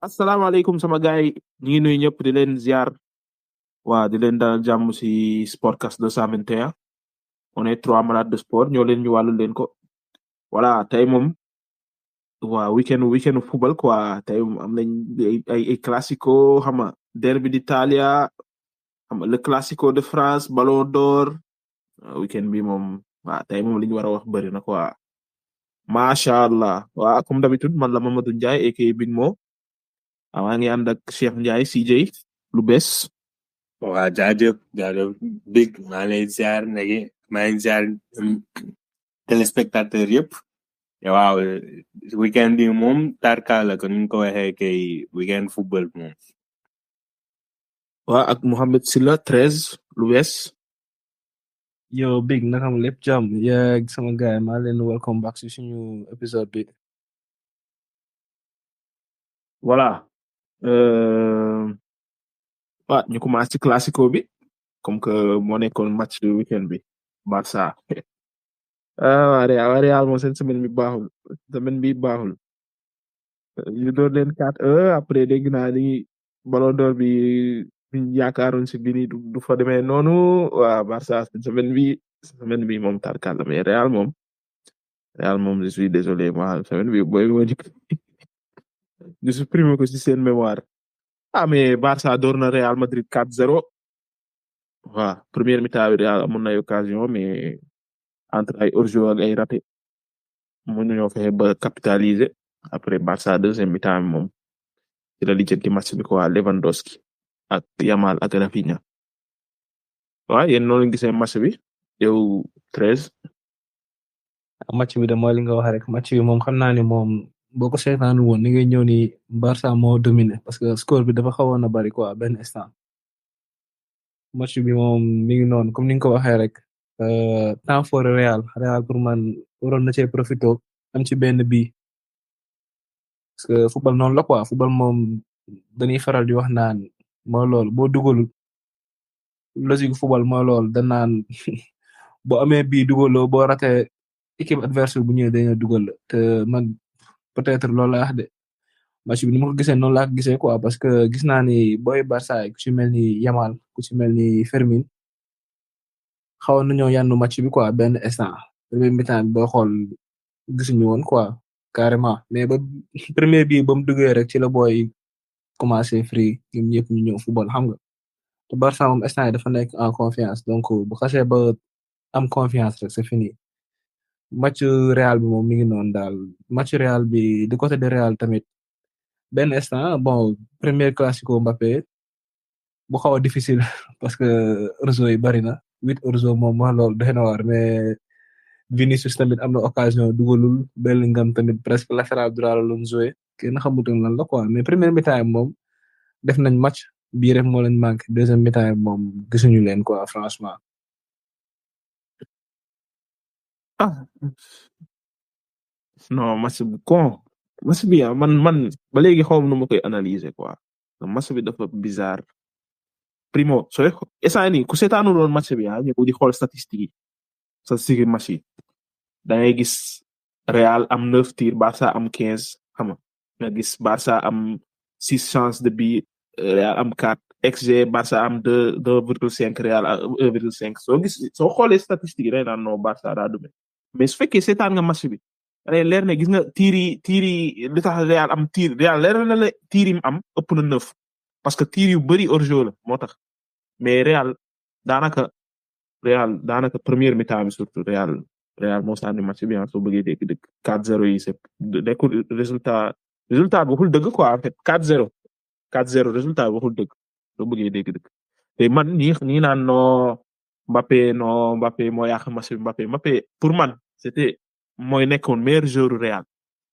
asalaamaaleykum sama gaay ñu ngi nuyu ñëpp di leen ziar waa di leen dalal jàmm si SportCast221 on est trois malades de sport ñoo leen ñu wàllu leen ko voilà tey moom waa weekend football quoi tey moom am nañ ay classico xam nga derby d'Italia xam nga le classico de France Ballon d'Or weekend bi moom waa tey moom li ñu war a wax bëri na quoi macha allah waa comme d'habitude man la Mamadou Ndiaye aka Bigmo maa ngi ànd ak Cheikh Ndiaye CJ lu bees. waa jaajëf big maa ngi lay ziar negi maa ngi ziar téléspectateur yëpp waaw weekend bi moom tarka la ko ni ko waxee kay weekend football moom waa ak Mohamed Silla Trezz lu bees. Yo big naka am lépp jàmm yeeg sama gaay maa leen welcome back si suñu épisode bi. voilà waa ñu commencé ci classico bi comme que moo nekkoon match du weekend bi Barça waa Real moom seen semaine bi baaxul ñu doon leen 4-1 après dégg naa ni Ballon d'Or bi ñu yaakaaroon si bi ni du fa demee noonu waa Barça semaine bi moom tarkal la mais Real moom je suis désolé moi semaine bi booy ñu supprimer ko ci seen mémoire mais Barça door na Real Madrid 4-0 waaw première mi-temps bi Real amoon na ay occasion mais entre ay hors-jeu ak ay raté mënuñoo fexe ba capitaliser après Barça deuxième mi-temps bi moom ci la lijjanti match bi quoi Lewandowski ak Yamal ak Rafinha waaw yéen noonu lañu gisee match bi yow Trezz. match bi de mooy li nga wax rek match bi moom xam naa ni moom boo ko seetaanu woon ni ngay ñëw ni Barça moo dominé parce que score bi dafa xawoon na bari quoi benn instant match bi moom mi ngi noonu comme ni nga ko waxee rek temps fort Real pour man waroon na cee profité am ci benn bii parce que football noonu la quoi football moom dañuy faral di wax naan mooy loolu boo dugalul logique football mooy loolu da naan boo amee bii dugaloo boo ratee équipe adverse bu ñëwee dañoo dugal te man peut-être loolu la wax de match bi ni ma ko gisee noonu laa ko gisee quoi parce que gis naa ni booy Barça ku ci mel ni Yamal ku ci mel ni Fermin xawoon nañoo yannu match bi quoi benn instant premier mi-temps bi boo xool gisuñu woon quoi carrément mais ba premier bi ba mu duggee rek ci la booy commencé free ñoom ñëpp ñu ñëw football xam nga te Barça moom instant yi dafa nekk en confiance donc bu xasee ba am confiance rek c'est fini. match Real bi moom mi ngi noonu daal match Real bi du côté de Real tamit benn instant bon premier classico Mbappé bu xaw a difficile parce que hors-jeu yi bari na 8 hors-jeu moom wax loolu doy na waar mais Vinicius tamit am na occasion dugalul Bellingham tamit presque latéral droit la doon joué kenn xamutoon lan la quoi mais premier mi-temps moom def nañ match bii rek moo leen manqué deuxième mi-temps moom gisuñu leen quoi franchement. non match bu con match bi man ba léegi xaw ma nu ma koy analyser quoi match bi dafa bizarre primo sooy instant nii ku seetaanu doon match bi ñëw di xool statistique yi match yi da ngay gis Real am 9 tirs Barça am 15 xam nga gis Barça am 6 chances de but Real am 4 XG Barça am 2,5 Real am 1,5 soo xoolee statistique yi day naan non Barça daa dume mais su fekkee seetaan nga match bi leer na gis nga tiir yi li tax Real am tiir Real leer na la tiir yi am ëpp na 9 parce que tiir yu bari hors-jeu la moo tax mais Real daanaka première mi-temps bi surtout Real moo sànni match bi soo bëggee dégg 4-0 yi c'est nekkul résultat bi waxul dëgg quoi en fait 4-0 résultat bi waxul dëgg soo bëggee dégg te man ñi naan non Mbappé moo yàq match bi Mbappé pour man c'était mooy nekkoon meilleur joueur Real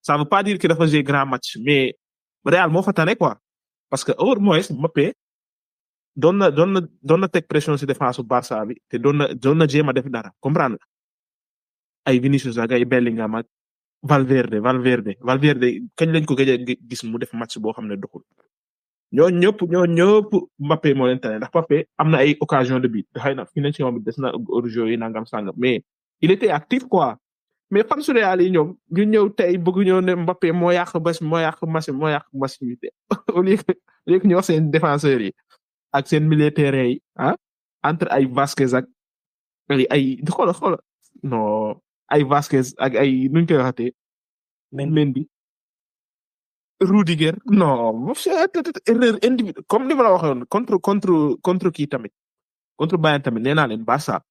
ça veut pas dire que dafa jouer grand match mais Real moo fa tane quoi parce que au moins Mbappé doon na teg pression ci défense su Barça bi te doon na jéem a def dara comprendre ay Vinicius ak ay Bellingham ak Valverde kañ lañ ko gëj a gis mu def match boo xam ne doxul ñoo ñëpp Mbappé moo leen tane ndax Mbappé am na ay occasion de but xëy na finition bi des na hors-jeu yi nangam sangam mais il était actif quoi mais fan su Real yi ñoom ñu ñëw tey bëgg ñëw ne Mbappé moo yàq match bi au lieu que ñu wax seen défenseurs yi ak seen milieu terrain yi entre ay Vasquez ak ay xoolal non ay Vasquez ak ay nuñ koy waxatee Mendy Rudiger non erreur individuelle comme ni ma la waxoon contre kii tamit contre Bayern tamit nee naa leen Barça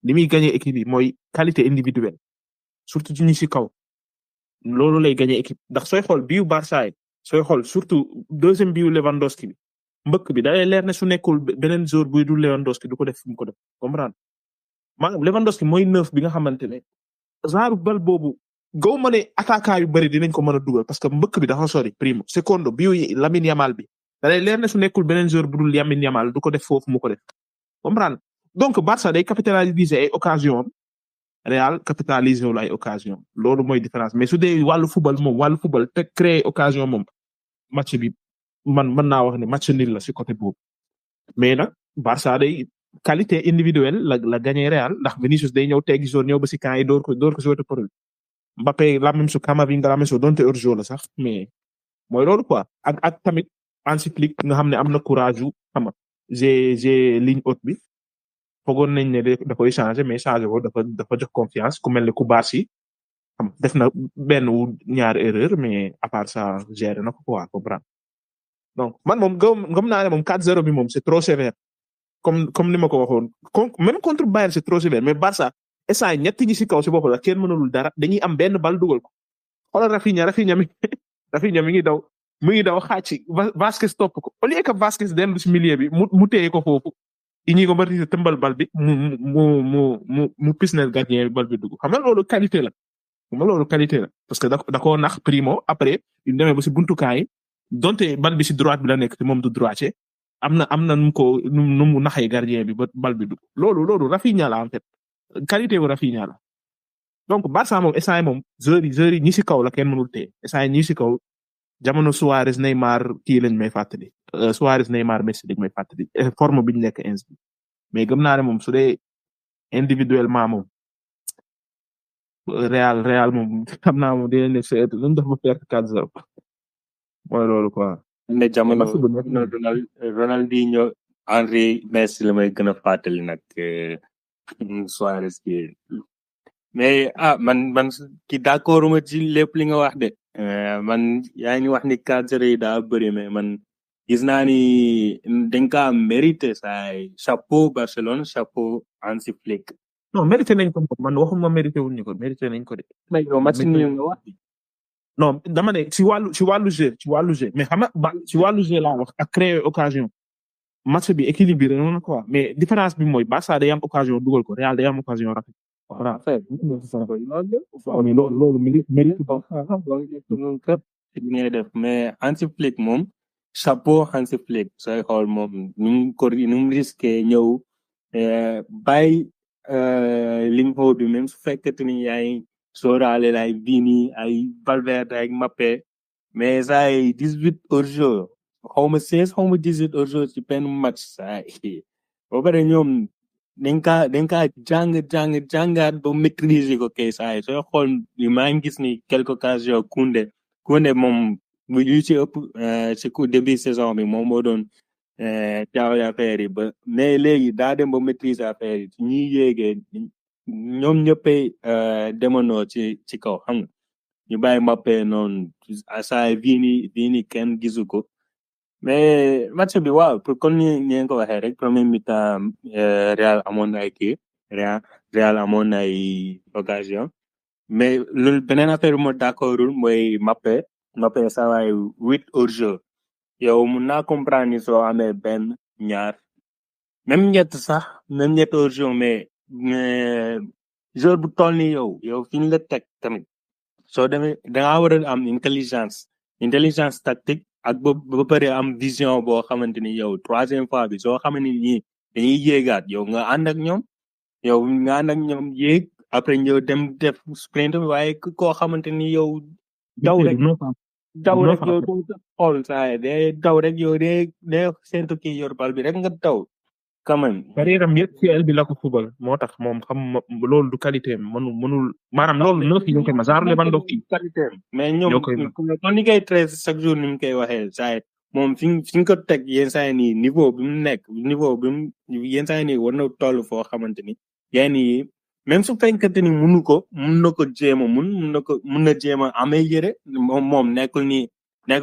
li muy gagné équipe yi mooy qualité individuelle surtout ci ñi ci kaw loolu lay gagné équipe ndax sooy xool biu Barça yi sooy xool surtout deuxième biu Lewandowski bi mbëkk bi da lay leer ne su nekkul beneen joueur buy du Lewandowski du ko def fi mu ko def comprendre maanaam Lewandowski mooy neuf bi nga xamante ne genre bal boobu gaw ma ne attaquant yu bëri dinañ ko mën a dugal parce que mbëkk bi dafa sori primo secondo biu Lamine Yamal bi da lay leer ne su nekkul beneen joueur bu dul Lamine Yamal du ko def foofu mu ko def comprendre donc Barça day capitaliser ay occasion Real capitaliser wul ay occasion loolu mooy différence mais su dee wàllu football te créer occasion moom match bi man mën naa wax ne match nul la ci côté boobu mais nag Barça day qualité individuelle la gagné Real ndax Vinicius day ñëw teggi zone ñëw ba ci camp yi door ko jouer pour Mbappé la même chose Camavinga la même chose donte hors-jeu la sax mais mooy loolu quoi ak tamit Hansi Flick nga xam ne am na courage yu xam nga j'ai ligne haute bi foogoon nañ ne da koy changer mais changer ko dafa jox confiance ku mel ne ku Barsi xam def na benn wu ñaari erreur mais à part ça gérer na ko quoi comprendre donc man moom gëm naa ne moom 4-0 bi moom c'est trop sévère comme ni ma ko waxoon même contre Bayern c'est trop sévère mais Barça instant ñetti ñi ci kaw ci bopp la kenn mënulul dara dañuy am benn bal dugal ko xoolal Rafinha mi ngi daw xaaj ci Vasquez topp ko au lieu que Vasquez dellu ci milieu bi mu téye ko foofu Iñigo Martínez tëmbal bal bi mu pisnel gardien bal bi dugg xam nga loolu qualité la parce que da koo nax primo après yu demee ba ci buntukaay yi donte bal bi ci droite bi la nekk te moom du droitier am na nu mu naxee gardien bi ba bal bi dugg loolu Rafinha la en fait qualité wu Rafinha la donc Barça moom instant yi moom joueurs yi ñi ci kaw la kenn mënul téye instant yi ñi ci kaw jamono Suarez Neymar kii lañ may fàttali Suarez Neymar Messi dañ may fàttali forme bi ñu nekk ins bi mais gëm naa ne moom su dee individuellement moom Real moom xam naa moom dinañ ne c'est luñ def ba perte 4-0 mooy loolu quoi. ne jamono Ronaldinho Henry Messi la may gën a fàttali nag Suarez kii mais man ki d'accord ma ci lépp li nga wax de man yaa ngi wax ni 4-0 yi daa bëri mais man gis naa ni dañ ka mérité say chapeau Barcelone chapeau Hansi Flick. non mérité nañ ko man waxuma mérité wuñ ko mérité nañ ko de. mais yow match ni nga wax. non dama ne ci wàllu jeu mais xam nga ci wàllu jeu laa wax ak créer occasion match bi équilibré na quoi mais différence bi mooy Barça day am occasion dugal ko Real day am occasion rafet. voilà loolu mérite ba ngay def mais Hansi Flick moom chapeau Hansi Flick sooy xool moom nu mu risqué ñëw bàyyi ligne bi même su fekkee ni yaay sóoraale ay Vini ay Valverde ay Mbappé mais say 18 hors-jeu xawma 16 xawma 18 hors-jeu ci benn match say ba pare ñoom dañ kaa jàngaat ba maîtriser ko kay say sooy xool maa ngi gis ni quelques occasions Koundé moom yu ci ëpp ci début saison bi moom moo doon jaawale affaire yi ba mais léegi daa dem ba maîtriser affaire yi ñuy yéegee ñoom ñëppay demanoo ci kaw xam nga ñu bàyyi Mbappé noonu saa Vini kenn gisu ko mais match bi waaw pour kon ni ngeen ko waxee rek premier mi-temps Real amoon na ay kii Real amoon na ay occasion mais loolu beneen affaire bi moo d'accordul mooy Mbappé saa waay 8 hors-jeu yow mun naa comprendre ni soo amee benn ñaar même ñett hors-jeu mais joueur bu toll ni yow fi ñu la teg tamit soo demee dangaa war a am intelligence tactique ak ba pare am vision boo xamante ni yow troisième fois bi soo xamante ni ñii dañuy yéegaat yow nga ànd ak ñoom yéeg après ñëw dem def sprint waaye koo xamante ni yow daw rek yow doo xool saa day daw rek yow day séntu kii yor bal bi rek nga daw quand même. carrière am yëpp CL bi la ko football moo tax moom xam loolu du qualité am mënul maanaam loolu neuf yi ñoo koy ma genre Lewandowski qualité mais ñoom kon ni koy Trezz chaque jour ni mu koy waxee saa moom fi nga ko teg yenn saa yi nii niveau bi mu nekk niveau bi mu yenn saa yi nii war na toll foo xamante ni yenn yi même su fekkente ni mun na ko jéem a mun na jéem a améliorer moom nekkul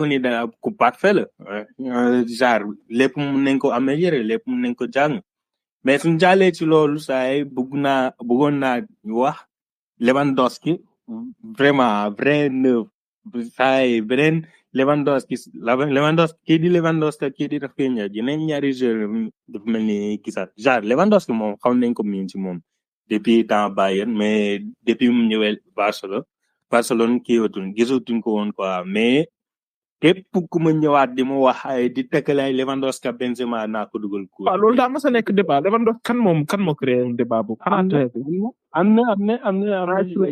ni da ku parfait la genre lépp mun nañ ko améliorer lépp mun nañ ko jàng mais suñu jàllee ci loolu saa yi bëggoon naa wax Lewandowski vraiment vrai neuf saa yi beneen Lewandowski kii di Lewandowski kii di Rafinha yeneen ñaari joueurs dafa mel ni gisaat genre Lewandowski moom xam nañ ko miin ci moom depuis temps Bayern mais depuis mu ñëwee Barcelone kii watuñ gisatuñ ko woon quoi mais képp ku ma ñëwaat di ma wax ay di tekkale ay Lewandowski Benzema naa ko dugal ko. waaw loolu daa mas a nekk débat Lewandowski kan moo créé débat boobu. am na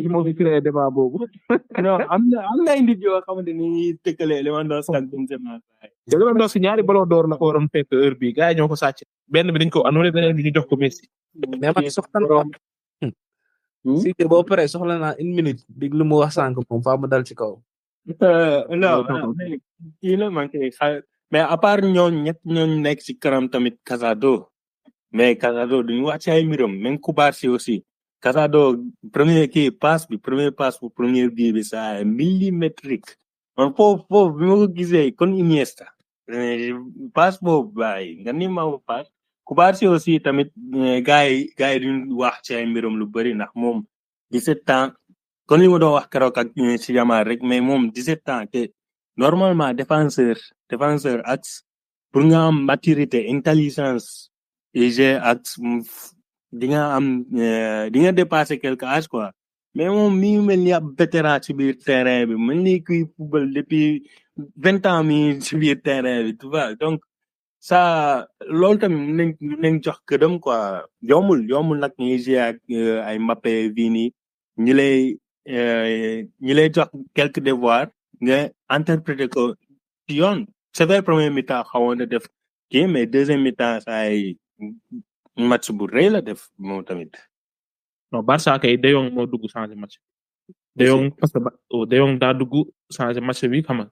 moo fi créé débat boobu. non am na indi yoo xamante ni tekkale Lewandowski ak Benzema. Lewandowski ñaari Ballon d'Or la ko waroon fekk heure bi gars yi ñoo ko sàcc benn bi dañ ko annulé beneen bi ñu jox ko Messi. mais man soxla naa si te boo paree soxla naa une minute dig lu mu wax sànq moom faa mu dal ci kaw. non kii la man kay mais à part ñooñu nekk ci kanam tamit Casado mais Casado duñu wax ci ay mbiram même Kubarsi aussi Casado premier passe bu premier bii bi ça millimétrique man foofu bi ma ko gisee kon Iniesta passe boobu baay nga ni ma passe Kubarsi aussi tamit gars yi duñu wax ci ay mbiram lu bari ndax moom 17 ans kon li ma doon wax keroog ak ci Yamal rek mais moom 17 ans te normalement défenseur axe pour nga am maturité intelligence et jeu axe di nga dépasser quelque âge quoi mais moom mi mel ni ab vétéran ci biir terrain bi mel ni kuy football depuis 20 ans mi ci biir terrain bi tu vois donc ça loolu tamit mën nañ jox këdam quoi yombul nag ñuy jouer ak ay Mbappé Vini ñi lay jox quelques devoirs nga interpréter ko ci yoon c'est vrai premier mi-temps xawoon na def kii mais deuxième mi-temps ay match bu rëy la def moom tamit. non Barça kay De Jong moo dugg changer match De Jong parce que De Jong daa dugg changer match bi xam nga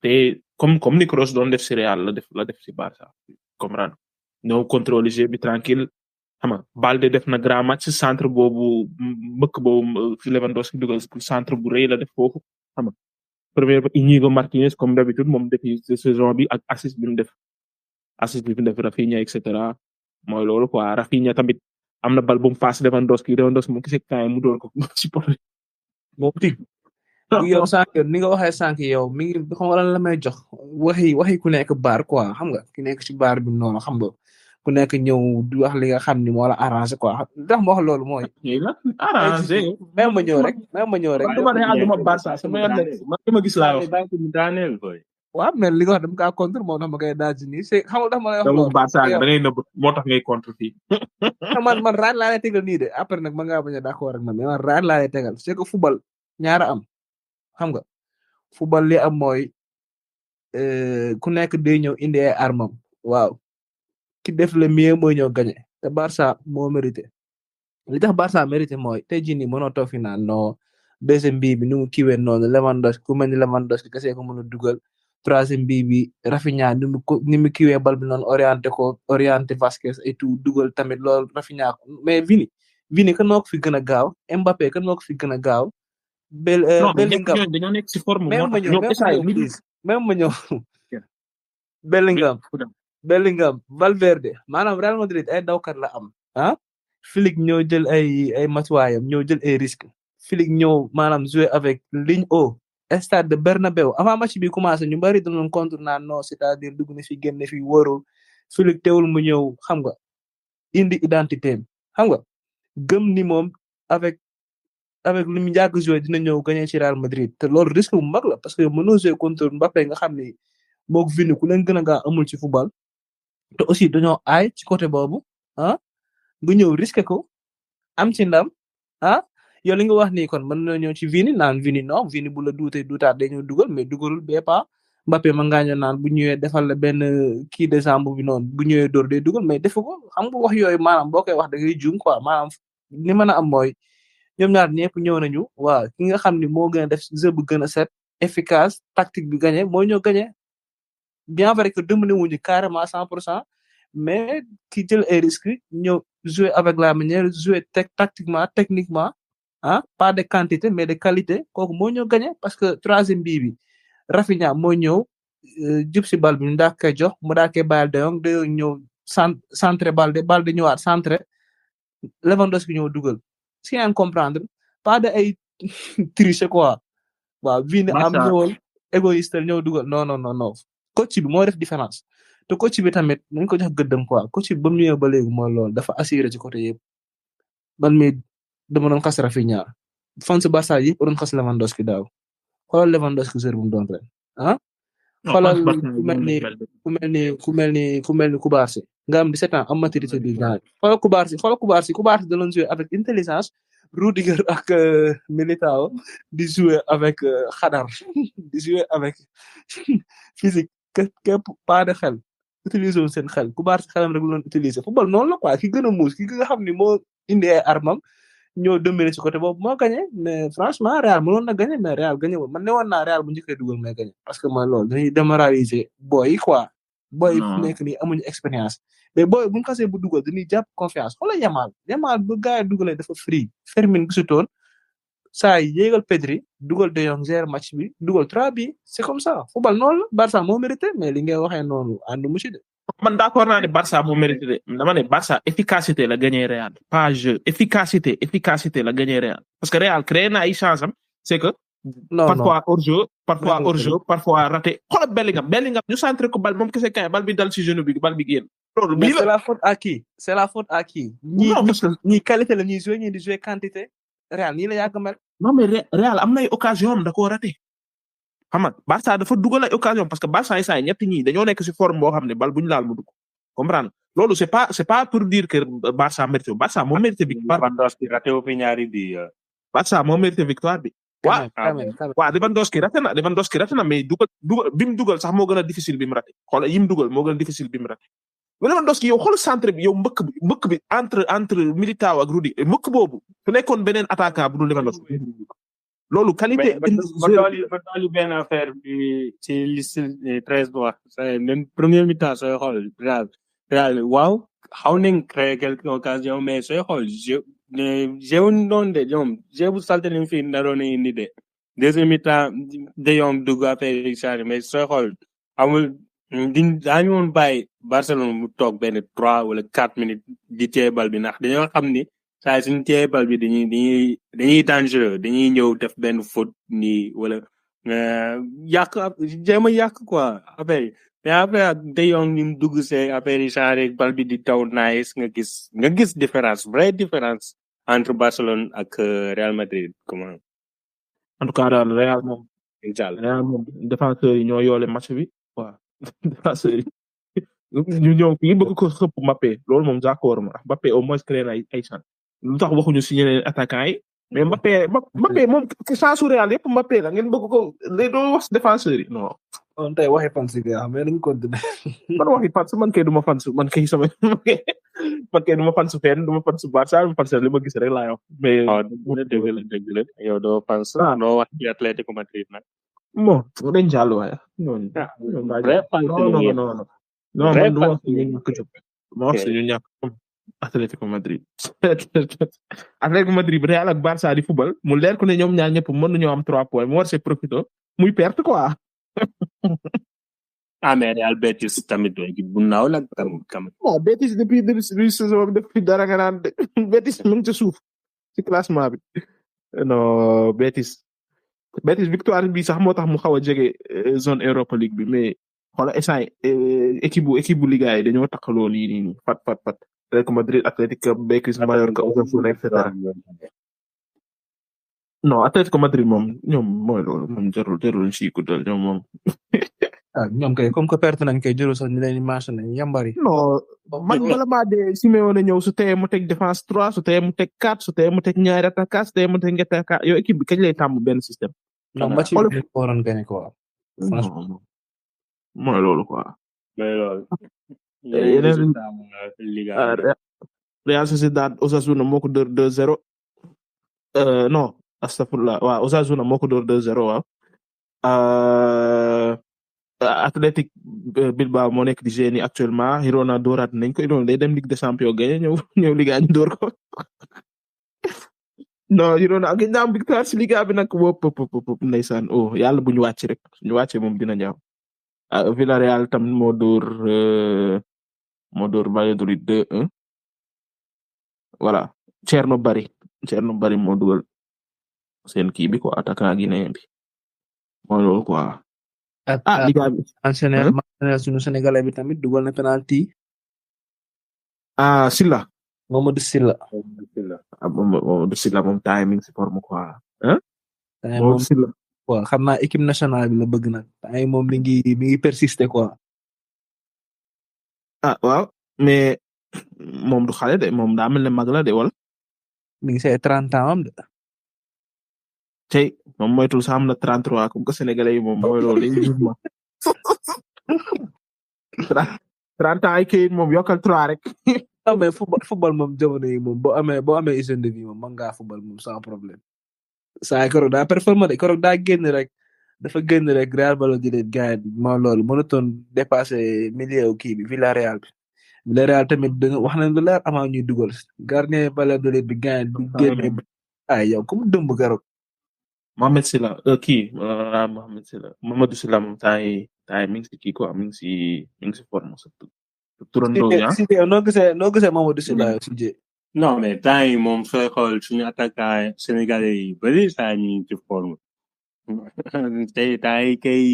te comme ni Kroos doon def Serie A la def ci Barça comprendre ñoo contrôler jeu bi tranquille xam nga Balde def na grand match centre boobu mbëkk boobu fi Lewandowski dugal centre bu rëy la def foofu xam nga premier Íñigo Martínez comme d'habitude moom depuis saison bi ak assist bi mu def Rafinha et cetera mooy loolu quoi Rafinha tamit am na bal bu mu passe Lewandowski mu kese kaay mu door ko ci porte moom tig yow sànq ni nga waxee sànq yow mi ngi xam nga lan la may jox waxi ku nekk baar quoi xam nga ki nekk ci baar bi noonu xam nga ku nekk ñëw di wax li nga xam ni moo la arrangé quoi ndax ma wax loolu mooy. arrangé. même ma ñëw rek. duma Barça sama yoon man dama gis laa wax. waaw mais li nga wax dama kaa contre moo tax ma koy daal nii c'est xam nga dafa ma lay wax loolu. Barça da ngay nëbb moo tax ngay contre fii. man raad laa lay tegal nii de après nag ma ngaa bañ a d'accord rek man mais man raad laa lay tegal c'est que football ñaara am xam nga football li am mooy ku nekk day ñëw indi ay armam waaw. ki def le mieux mooy ñëw gagné te Barça moo mérité li tax Barça mérité mooy tey jii nii mënoo toog fi naan non deuxième bii bi nu mu kiiwee noonu Lewandowski ku mel ni Lewandowski kese ko mën a dugal troisième bii bi Rafinha ni mu kiiwee bal bi noonu orienté Vasquez et tout dugal tamit loolu Rafinha mais Vini kan moo ko fi gën a gaaw Mbappé kan moo ko fi gën a gaaw. Bellingham dañoo nekk ci forme même ma ñëw Bellingham Valverde maanaam Real Madrid ay dawkat la am Flick ñoo jël ay matuwaayam ñoo jël ay risques Flick ñëw maanaam jouer avec ligne haut stade de Bernabéu avant match bi commencé ñu bari doon contre naan non c'est-à-dire dugg na fi génn fi wóorul Flick teewul mu ñëw xam nga indi identité xam nga gëm ni moom avec lu mu yàgg jouer dina ñëw gagner ci Real Madrid te loolu risque bu mag la parce que mënoo jouer contre Mbappé nga xam ni mook Vini ku leen gën a gaa amul ci football te aussi dañoo aay ci côté boobu nga ñëw risqué ko am ci ndam yow li nga wax nii kon mën na ñëw ci Vini naan Vini non Vini bu la duutaat day ñëw dugal mais dugalul bee pas Mbappé ma ngaañoo naan bu ñëwee defal la benn kii de jambe bi noonu bu ñëwee door day dugal mais defu ko xam nga wax yooyu maanaam boo koy wax da ngay juum quoi maanaam li mën a am mooy ñoom ñaar ñëpp ñëw nañu waaw ki nga xam ni moo gën a def jeu bu gën a set efficace tactique bi gagné mooy ñoo gagné bien vrai que dominé wuñu carrément 100%, mais ki jël ay risques ñëw jouer avec la manière jouer tactiquement techniquement pas de quantité mais de qualité kooku moo ñoo gagné parce que troisième bii bi Rafinha moo ñëw jub si bal bi ñu daa koy jox mu daa koy bàyyil De Jong ñëw centré Balde ñëwaat centré Lewandowski ñëw dugal si ngeen comprendre pas de ay tricher quoi waaw Vini am ñëwoon égoïste ñëw dugal non coach bi moo def différence te coach bi tamit nañ ko jox gëddam quoi coach bi ba mu ñëwee ba léegi mooy loolu dafa assuré ci côté yëpp man mi dama doon xas Rafinha fan si Barça yëpp doon xas Lewandowski daaw xoolal Lewandowski sër bu mu doon ren xoolal ku mel ni Kubarsi nga am 17 ans am maturité du genre xoolal Kubarsi da doon jouer avec intelligence Rudiger ak Militao di jouer avec xadar di jouer avec physique képp pas de xel utiliser woon seen xel Kubarsi xelam rek loon utiliser football noonu la quoi ki gën a muus ki nga xam ni moo indi ay armam ñoo dominer ci côté boobu moo gagné mais franchement Real mënoon na gagné mais Real gagné woon man ne woon naa Real bu njëkkee dugal may gagné parce que mooy loolu dañuy démoraliser boy yi quoi boy yi nekk nii amuñu expérience mais boy bu ñu xasee bu dugal dañuy jàpp confiance xoolal Yamal bu gars yi dugalee dafa free Fermin gisutoon saa yi yéegal Pedri dugal De Jong gère match bi dugal 3 bi c'est comme ça football noonu la Barça moo mérité mais li ngay waxee noonu àndu mu ci de man d'accord naa ne Barça moo mérité de dama ne Barça efficacité la gagné Real pas jeu efficacité la gagné Real parce que Real créé na ay chance am c'est que parfois hors jeu parfois raté xoolal Bellingham ñu centré ko bal moom kese kay bal bi dal ci genou bi bal bi génn loolu mais c'est la faute à qui ñi qualité la ñuy jouer ñi di jouer quantité Real nii la yàgg mel non mais Real am na ay occasion am da koo raté xam nga Barça dafa dugal ay occasion parce que Barça yi ñett ñi dañoo nekk ci forme boo xam ne bal bu ñu laal mu dugg comprendre loolu c'est pas pour dire que Barça mérité moo mérité victoire raté wu fi ñaari bi Barça moo mérité victoire bi waaw Lewandowski raté na mais dugal bi mu dugal sax moo gën a difficile bi mu raté xoolal yi mu dugal moo gën a difficile bi mu raté Lewandowski yow xool centre bi yow mbëkk bi entre Militao ak Rudiger mbëkk boobu su nekkoon beneen attaquant bu dul Lewandowski loolu qualité ba dooli benn affaire bi ci liste Trezz wax même premier mi-temps sooy xool Real waaw xaw nañ créer quelques occasions mais sooy xool jeu noonu de ñoom jeu bu salte lañ fi naroon a indi de deuxième mi-temps De Jong dugg affaire yi chargé mais sooy xool amul daañu woon bàyyi Barcelone mu toog benn 3 wala 4 minutes di téye bal bi ndax dañoo xam ni saa suñu téye bal bi dañuy dangereux dañuy ñëw def benn faute nii wala jéem a yàq quoi affaire yi mais après ak De Jong ñu dugg see affaire yi changé bal bi di taw nice nga gis différence vraie différence entre Barcelone ak Real Madrid comment. en tout cas daal Real moom défenseurs yi ñoo yoole match bi waaw défenseurs yi ñu ñëw fii bëgg ko xëpp Mbappé loolu moom d'accord ma Mbappé au moins créé na ay chance lu tax waxuñu si ñeneen attaquant yi mais Mbappé moom chance su Real yëpp Mbappé la ngeen bëgg ko lay doo wax défenseurs yi non. on tey waxi fans yi nga xam mais dañu continuer. man waxi fans man kay duma fans man kay duma fans fenn duma fans Barça duma fans li ma gis rek laa wax mais. dëgg la yow doo fans. doo wax ci Atlético Madrid nag. bon dañ jàll waaye. non man du ma wax ñu ñàkk jom ma wax ñu ñàkk Atlético Madrid Atlético Madrid Real ak Barça di football mu leer ko ne ñoom ñaar ñëpp mën nañoo am 3 points mu war see profité muy perte quoi. mais Real Betis tamit équipe bu naaw la tamit. Betis depuis saison bi depuis dara nga naan Betis mu ngi ci suuf ci classement bi non Betis victoire bi sax moo tax mu xaw a jege zone Europa League bi mais. xoolal instant équipe bu Liga yi dañoo takkaloo nii fat Atlético Madrid Atlético Betis Mallorca Osasuna et cetera non Atlético Madrid moom ñoom mooy loolu moom jarul ci guddal ñoom moom. ñoom kay comme que perte nañ kay jarul sax ñu leen di marché nañ yambari. non man bala maa dee Simeone ñëw su teye mu teg défense 3 su teye mu teg 4 su teye mu teg ñaari attaquant su teye mu teg ñetti attaquant yow équipe bi kañ lay tàmm benn système. non match bi waroon gagné quoi. mooy loolu quoi. mais loolu. yeneen Liga. Real Sociedad Osasuna moo ko dóor 2-0 non astafurlah waaw Osasuna moo ko dóor 2-0 waaw. Athletic Bilbao moo nekk di gérer actuellement Girona dóoraat nañ ko Girona day dem Ligue des Champions gagné ñëw Liga ñu dóor ko non Girona ak ñaam victoire ci Liga bi nag wop ndeysaan oh yàlla bu ñu wàcc rek ñu wàccee moom dina ñaaw. Villarreal tam moo dóor Valladolid 2-1 voilà Cherno Bari moo dugal seen kii bi quoi attaquant guinéen bi mooy loolu quoi. Liga bi enchaîner suñu sénégalais bi tamit dugal na penalty. Silla. Mamadou Silla. Mamadou Silla moom timing si forme quoi. Mamadou Silla. waaw xam naa équipe nationale bi la bëgg nag ay moom mi ngi persister quoi. waaw mais moom du xale de moom daa mel ne mag la de wala. mi ngi say 30 ans am de. tey moom moytul sax am na 33 comme que sénégalais yi moom mooy loolu dañuy jur ma 30 ans ay kayit moom yokkal 3 rek. mais football moom jamono yi moom boo amee hygiène de vie moom mën ngaa football moom sans problème. saa keroog daa performé de keroog daa génn rek dafa génn rek Real Valladolid gars yi moo loolu mënutoon dépasser milieu kii bi Villarreal bi. Villarreal tamit wax nañ lu leer avant ñuy dugal gardien Valladolid bi gars yi di génne ay yow comme dëmb keroog. Mohamed Silla Mamadou Silla moom temps yi mi ngi si kii quoi mi ngi si forme surtout. turandoo ya si noo gisee Mamadou Silla si jé. non mais temps yi moom sooy xool suñu attaquant sénégalais yi bari saa ñu ci forme tey temps yi kay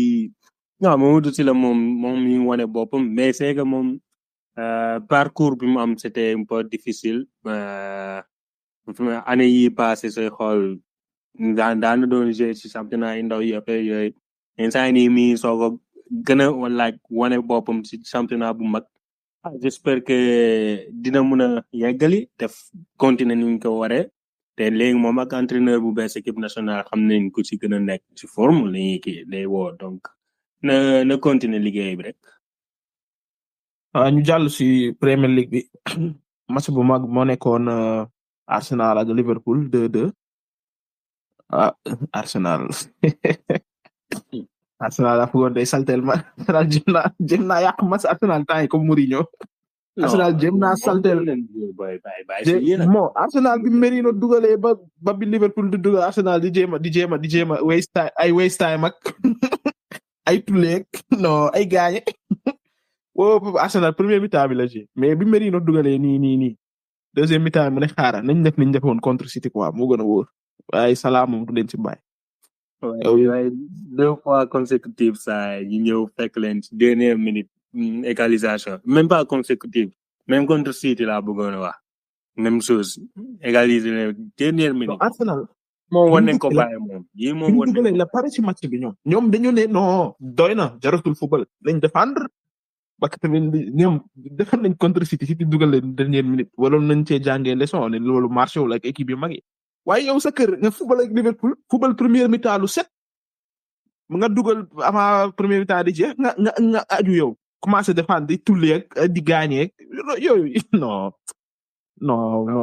non Mamadou Silla moom mi ngi wane boppam mais c'est que moom parcours bi mu am c'était un peu difficile année yi passé sooy xool daan doon jouer ci championnat yi ndaw yi après yooyu instant nii mi soog a gën a wane boppam ci championnat bu mag. J'espère que dina mën a yeggali def continuer ni ñu ko waree te léegi moom ak entraîneur bu bees équipe nationale xam nañ ku ci gën a nekk ci forme la ñuy kii day woo donc na continuer liggéey bi rek. ñu jàll ci Premier League bi match bu mag moo nekkoon Arsenal ak Liverpool 2-2 Arsenal daa foogoon day saltel ma Arsenal jëm naa yàq match Arsenal temps yi comme Mourinho. Arsenal jëm naa saltel moo Arsenal bi Merino dugalee ba bi Liverpool di dugal Arsenal di jéem a waste time ak ay tuleek non ay gaañe woo Arsenal premier mi-temps bi la ji mais bi Merino dugalee nii deuxième mi-temps mu ne xaaral nañ def niñ defoon contre City quoi moo gën a wóor waaye Salah moom du leen ci bàyyi. waaye 2 fois consécutive saa yi ñëw fekk leen ci dernière minute égalisation même pas consécutive même contre City laa bëggoon a wax même chose égaliser leen dernière minute. Arsenal moom wan nañ ko bàyyi moom yii moom wan nañ ko la pare ci match bi ñoom dañu ne non doy na jaratul football nañ défendre parce que tamit ñoom defal nañ contre City dugal leen dernière minute wala nañ cee jàngee leçon ne loolu marché wul ak équipe yu mag yi. waaye yow sa kër nga football ak Liverpool football première mi-temps lu set nga dugal avant première mi-temps di jeex nga aju yow commencé défendre di tulli ak di gagner yooyu non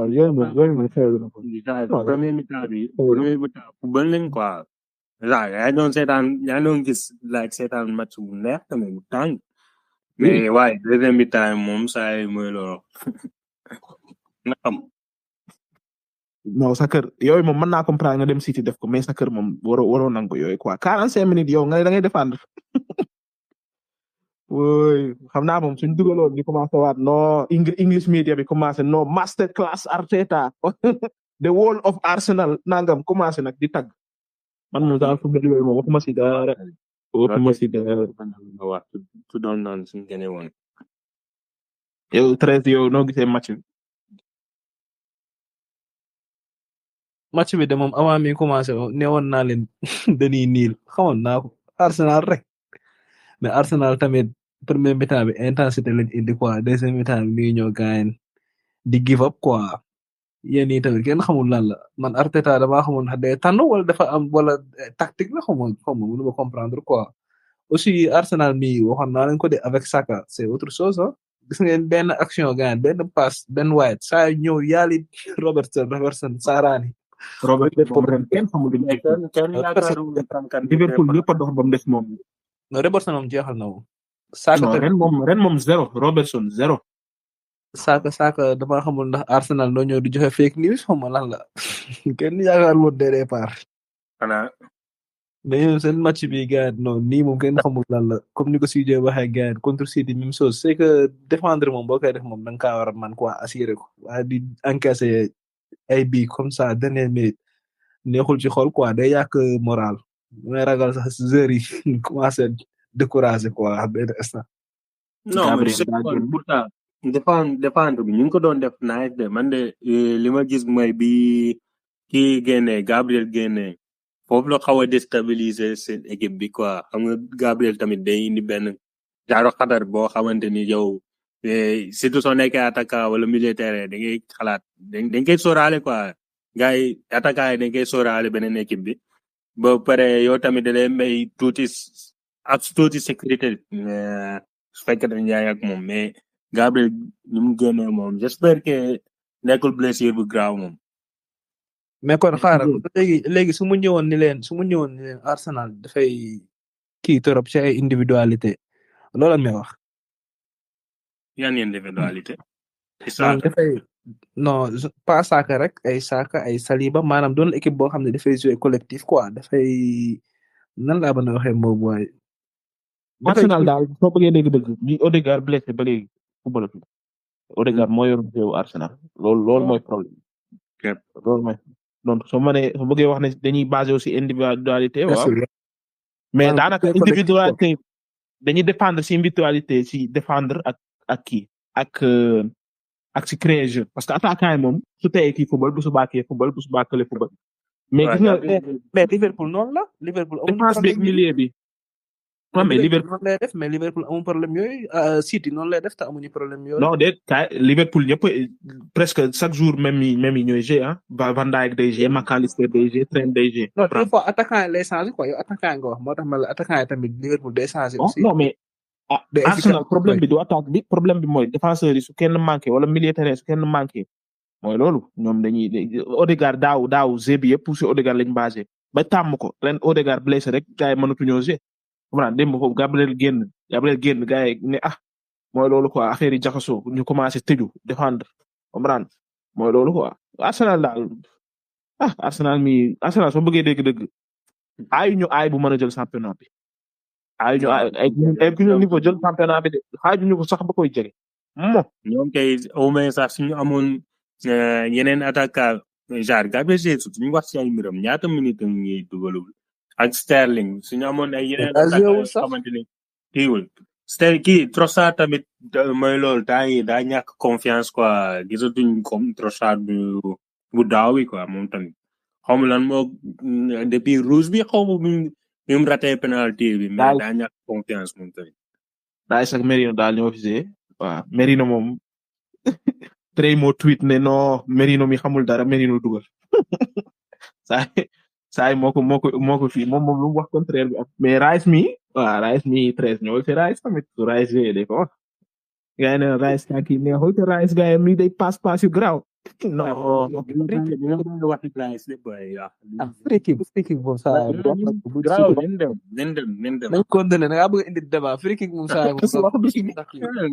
yooyu moom xew na ko. première mi-temps bi première mi-temps football lañ quoi yaa doon gis seetaan match bu neex tamit bu tàng mais waaye deuxième mi-temps moom saa yi mooy loolu nga xam. non sa kër yooyu moom mën naa comprendre nga dem City def ko mais sa kër moom waroo nangu yooyu quoi 45 minutes yow nga da ngay défendre woy xam naa moom suñ dugaloon di commencé waat non English media bi commencé non master class Arteta the wall of Arsenal nangam commencé nag di tagg man moom daal football yooyu moom waxuma si dara wax tu doon naan suñ gëne woon. yow Trezz yow noo gisee match bi de moom avant mi commencé newoon naa leen dañuy niil xamoon naa ko Arsenal rek mais Arsenal tamit premier mi-temps bi intensité lañ indi quoi deuxième mi-temps bi mi ngi ñëw gaañ di give up quoi yéen yi tamit kenn xamul lan la man Arteta damaa xamul ndax day tànn wala dafa am wala tactique la xaw ma mënu ma comprendre quoi aussi Arsenal mi waxoon naa leen ko de avec Saka c'est autre chose hein. Gis ngeen benn action gain benn passe benn White saa ñëw yàlla Robertson Sarani. Robert moom ren kenn xamul li kenn yaakaarul kan Liverpool yëpp a dox ba mu des moom. non Robertson moom jeexal na moom. Saka non ren moom zéro Robertson zéro. Saka dama xamul ndax Arsenal noo ñëw di joxe fake news xaw ma lan la kenn yaakaar woon dès départ. xanaa mais seen match bi gars non nii moom kenn xamul lan la comme ni ko Cissé waxee gars contre City même chose c'est que défendre moom boo koy def moom da nga kaa war a man quoi assurer ko waaye di encaisser ay bii comme ça dernière minute neexul ci xol quoi day yàq moral may ragal sax joueurs yi commencé décourager quoi benn instant. non mais c'est pourtant défendre bi ñu ngi ko doon def nice de man de li ma gis mooy bi kii génne Gabriel génne foofu la xaw a déstabiliser seen équipe bi quoi xam nga Gabriel tamit day indi benn jaaro xatar boo xamante ni yow surtout soo nekkee attaquant wala milieu terrain da ngay xalaat dañ koy sóoraale quoi gars yi attaquant yi dañ koy sóoraale beneen équipe bi ba pare yow tamit da lay may tuuti sécurité su fekkee dañ jaay ak moom mais Gabriel ni mu génnee moom j'espère que nekkul blessure bu grave moom. mais kon xaaral léegi su mu ñëwoon ni leen Arsenal dafay kii torop ci ay individualité loolu la may wax. yan individualité. non pas Saka rek ay Saka ay Saliba maanaam doon équipe boo xam ne dafay jouer collectif quoi dafay nan laa mën a waxee moom waaye. Arsenal daal soo bëggee dégg-dëgg bi Odegaard blessé ba léegi football Odegaard moo yor réewu Arsenal loolu mooy problème. loolu mooy donc soo bëggee wax ne dañuy basé aussi individualité waaw. mais daanaka individualité dañuy dépendre ci individualité ci défendre ak kii ak ci créer jeu parce que attaquant yi moom su teyee kii football bu subaa kii football bu subaa kële football. mais gis nga mais Liverpool noonu la Liverpool amul défense bi milieu bi. non mais Liverpool noonu lay def mais Liverpool amul problème yooyu City noonu lay def te amuñu problème yooyu. non déet kay Liverpool ñëpp presque chaque jour même yi ñooy jouer ah Van Dijk day jouer McAllister day jouer Trent day jouer. non des fois attaquant yi lay changer quoi yow attaquant nga wax moo tax ma la attaquant yi tamit Liverpool day changer aussi. non mais Arsenal problème bi du attaque bi problème bi mooy défenseur yi su kenn manqué wala milieu terrain su kenn manqué mooy loolu ñoom dañuy Odegaard daaw bi yëpp si Odegaard lañ basé ba tàmm ko ren Odegaard blessé rek gars yi mënatuñoo jouer. comprendre démb foofu Gabriel génn gars yi ne mooy loolu quoi affaire yi jaxasoo ñu commencé tëju défendre comprendre mooy loolu quoi Arsenal daal Arsenal soo bëggee dégg-dëgg aay bu mën a jël championnat bi ay niveau jël championnat bi de xaajuñu ko sax ba koy jege ñoom kay au moins sax suñu amoon yeneen attaquant genre Gabriel Jesus ñu wax ci ay mbiram ñaata minute ñuy dugalul ak Sterling suñu amoon ay yeneen attaquant xamante ne kiiwul kii Trossard tamit mooy loolu temps yi daa ñàkk confiance quoi gisatuñ comme Trossard bu daaw bi quoi moom tamit xaw ma lan moo depuis rouge bi xaw ma bi mu raté penalty bi mais daa ñàkk confiance moom tamit. daay sax Merino daal ñoo fi waaw Merino moom Trey moo tweet ne non Merino mi xamul dara Merino dugal saay moo ko fii moom lu mu wax contraire bi mais Rice mi Trezz ñëwul ci Rice tamit su Rice yooyu day ko wax gars yi ne Rice kii neexul te Rice gars yi mi day passe yu garaaw non wax Rice lépp free kick moom saa garaaw nen dem nañ condamné da ngaa bëgg indi débat free kick moom saa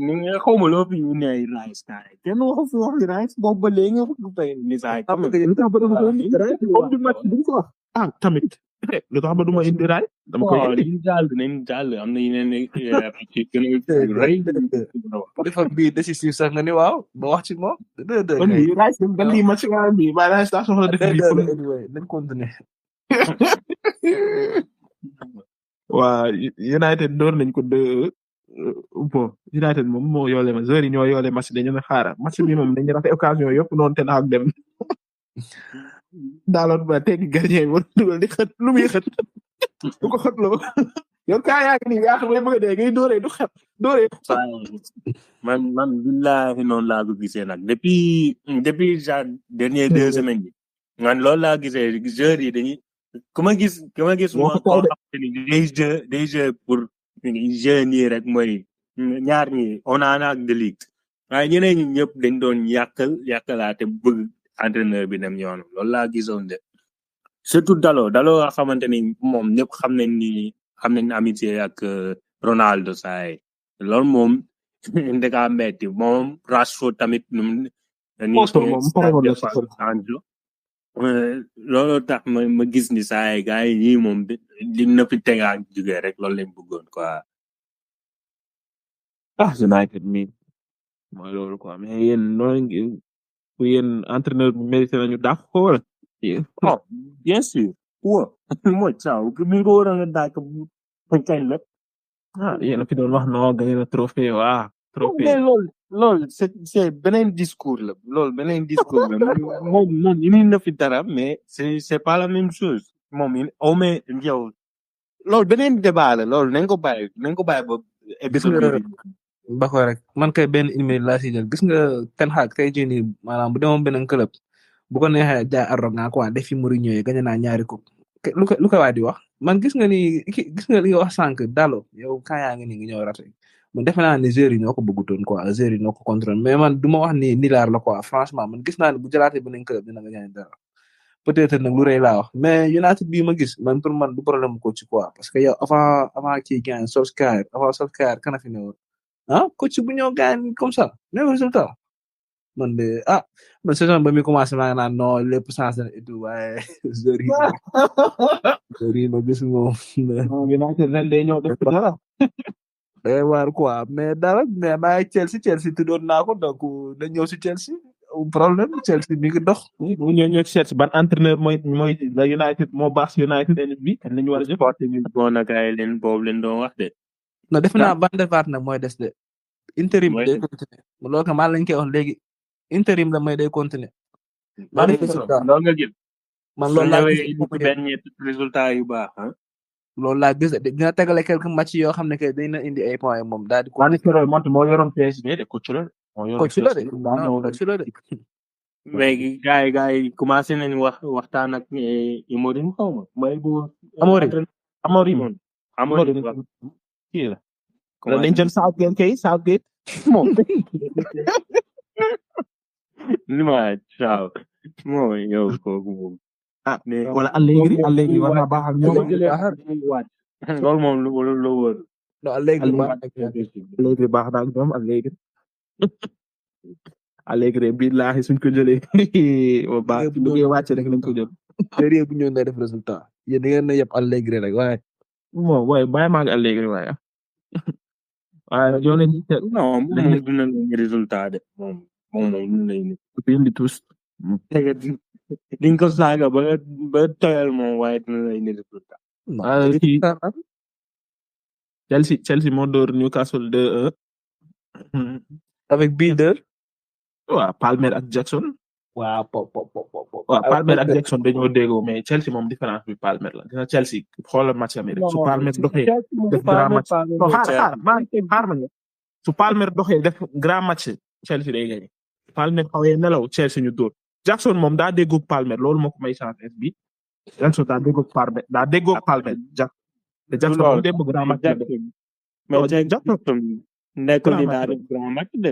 ni nga xawma loo fi ñu ne Rice kaay kenn waxu fi wax Rice boobu ba léegi nga ko tey ni saay tamit lu tax ba duma indi raay dama koy indi nañ jàll am na yeneen ci gën a rëy dafa bii décisif sax nga ni waaw ba wax ci moom raay ban lii match nga bi ba raay sax soxla def bi nañ continuer waa United door nañ ko bon United moom moo yoole ma joueurs yi ñoo yoole match dañu ne xaaral match bi moom dañu rafet occasion yëpp noonu te naak dem daaloon ba teggi gardien bi war dugal di xët lu muy xët du ko xëtloo yow kaa yaa ngi nii yaa xam ne bëgg a dee ngay dooree du xet dooree man billahi noonu laa ko gisee nag depuis genre dernier 2 semaines yi man loolu laa gisee joueurs yi dañuy ku ma gis moo ko xamante ni day jeu pour jeunes yi rek mooy ñaar ñi Onana ak De Ligt waaye ñeneen ñi ñëpp dañ doon yàqalaate bëgg entraîneur bi dem yoonam loolu laa gisoon de surtout Dalo nga xamante ni moom ñëpp xam nañ amitié ak Ronaldo saay loolu moom ndeka metti moom Rashford tamit loolu tax ma gis ni saay gars yi ñii moom li na fi tegaat jógee rek loolu lañ bëggoon quoi United mi mooy loolu quoi mais yéen noonu yéen entraîneur bi mérité nañu dàq ko wala oh bien sûr wa mooy saw mi ko war a nga dàq kañ la yéen a fi doon wax non gagné na trophée trophée mais loolu c'est beneen discours la loolu beneen discours la moom indi na fi dara mais c'est pas la même chose moom au moins yow loolu beneen débat la loolu nañ ko bàyyi ba épisode ba ko rek man kay benn email laa si jël gis nga Ten Hag tey jii nii maanaam bu demoon beneen club bu ko neexee jaay arrogant quoi def fi Mourinho yi gagné naa ñaari coupe lu ko waa di wax man gis nga li nga wax sànq Dalo yow kan yaa ngi ni nga ñëw raté man defe naa ne joueurs yi ñoo ko bëggutoon quoi joueurs yi ñoo ko contrôle mais man du ma wax ni nilaar la quoi franchement man gis naa ne bu jëlaatee beneen club dina nga ñaan dara peut-être nag lu rëy laa wax mais United bii ma gis man pour man du problème ko ci quoi parce que yow avant kii gagne Solskjaer kana fi ne woon coach bu ñëw gagne comme ça même résultat man de man saison ba mi commencé maa ngi naan non lépp changé na et tout waaye joueurs yi ma gis moom United ren day ñëw def dara day waar quoi mais dara mais maa Chelsea tuddoon naa ko donc da ñëw si Chelsea problème Chelsea mi ngi dox bu ñëw Chelsea ban entraîneur mooy la United moo baax si United bi kan lañu war a jëf bon nag ay leen boobu leen doon wax de non defe naa Van der Vaart nag mooy des de intérim day continuer loolu ka maa lañ koy wax léegi intérim la may day continuer loolu nga gis man loolu laa gis benn ñetti résultat yu baax loolu laa gis dina tegale quelques matchs yoo xam ne que dina indi ay points moom daal di ko moo yoroon PSG de coach la de léegi gars yi commencé nañ waxtaan ak Imorim xaw ma mooy bu Amorim kii la lañ jël Southgate moom li ma caaw moo yow kooku moom wala Allegri war naa baax ak ñoom loolu moom lu wër non Allegri baax na ak ñoom Allegri billahi suñ ko jëlee baax bu ngeen wàcce rek lañ ko jël Serie A bu ñëw na def résultat yéen da ngeen na yeb Allegri rek waaye moom waaye bàyyi maa ngi Allegri waaye yow non moom dina leen résultat de moom lay ne bindi tous di nga ko saaga ba toyal moom waaye dina lay ne résultat Chelsea moo door Newcastle 2-1 avec Bilder Palmer ak Jackson Palmer ak Jackson dañoo déggoo mais Chelsea moom différence bi Palmer la dina Chelsea xoolal match am rek su Palmer doxee def grand match su Palmer doxee def grand match Chelsea day gagné Palmer xawee nelaw Chelsea ñu dóor Jackson moom daa déggoo Palmer loolu moo ko may chance bi Jackson daa déggoo Palmer Jackson moom démb grand match mais Jackson nekkul ni daa def grand match de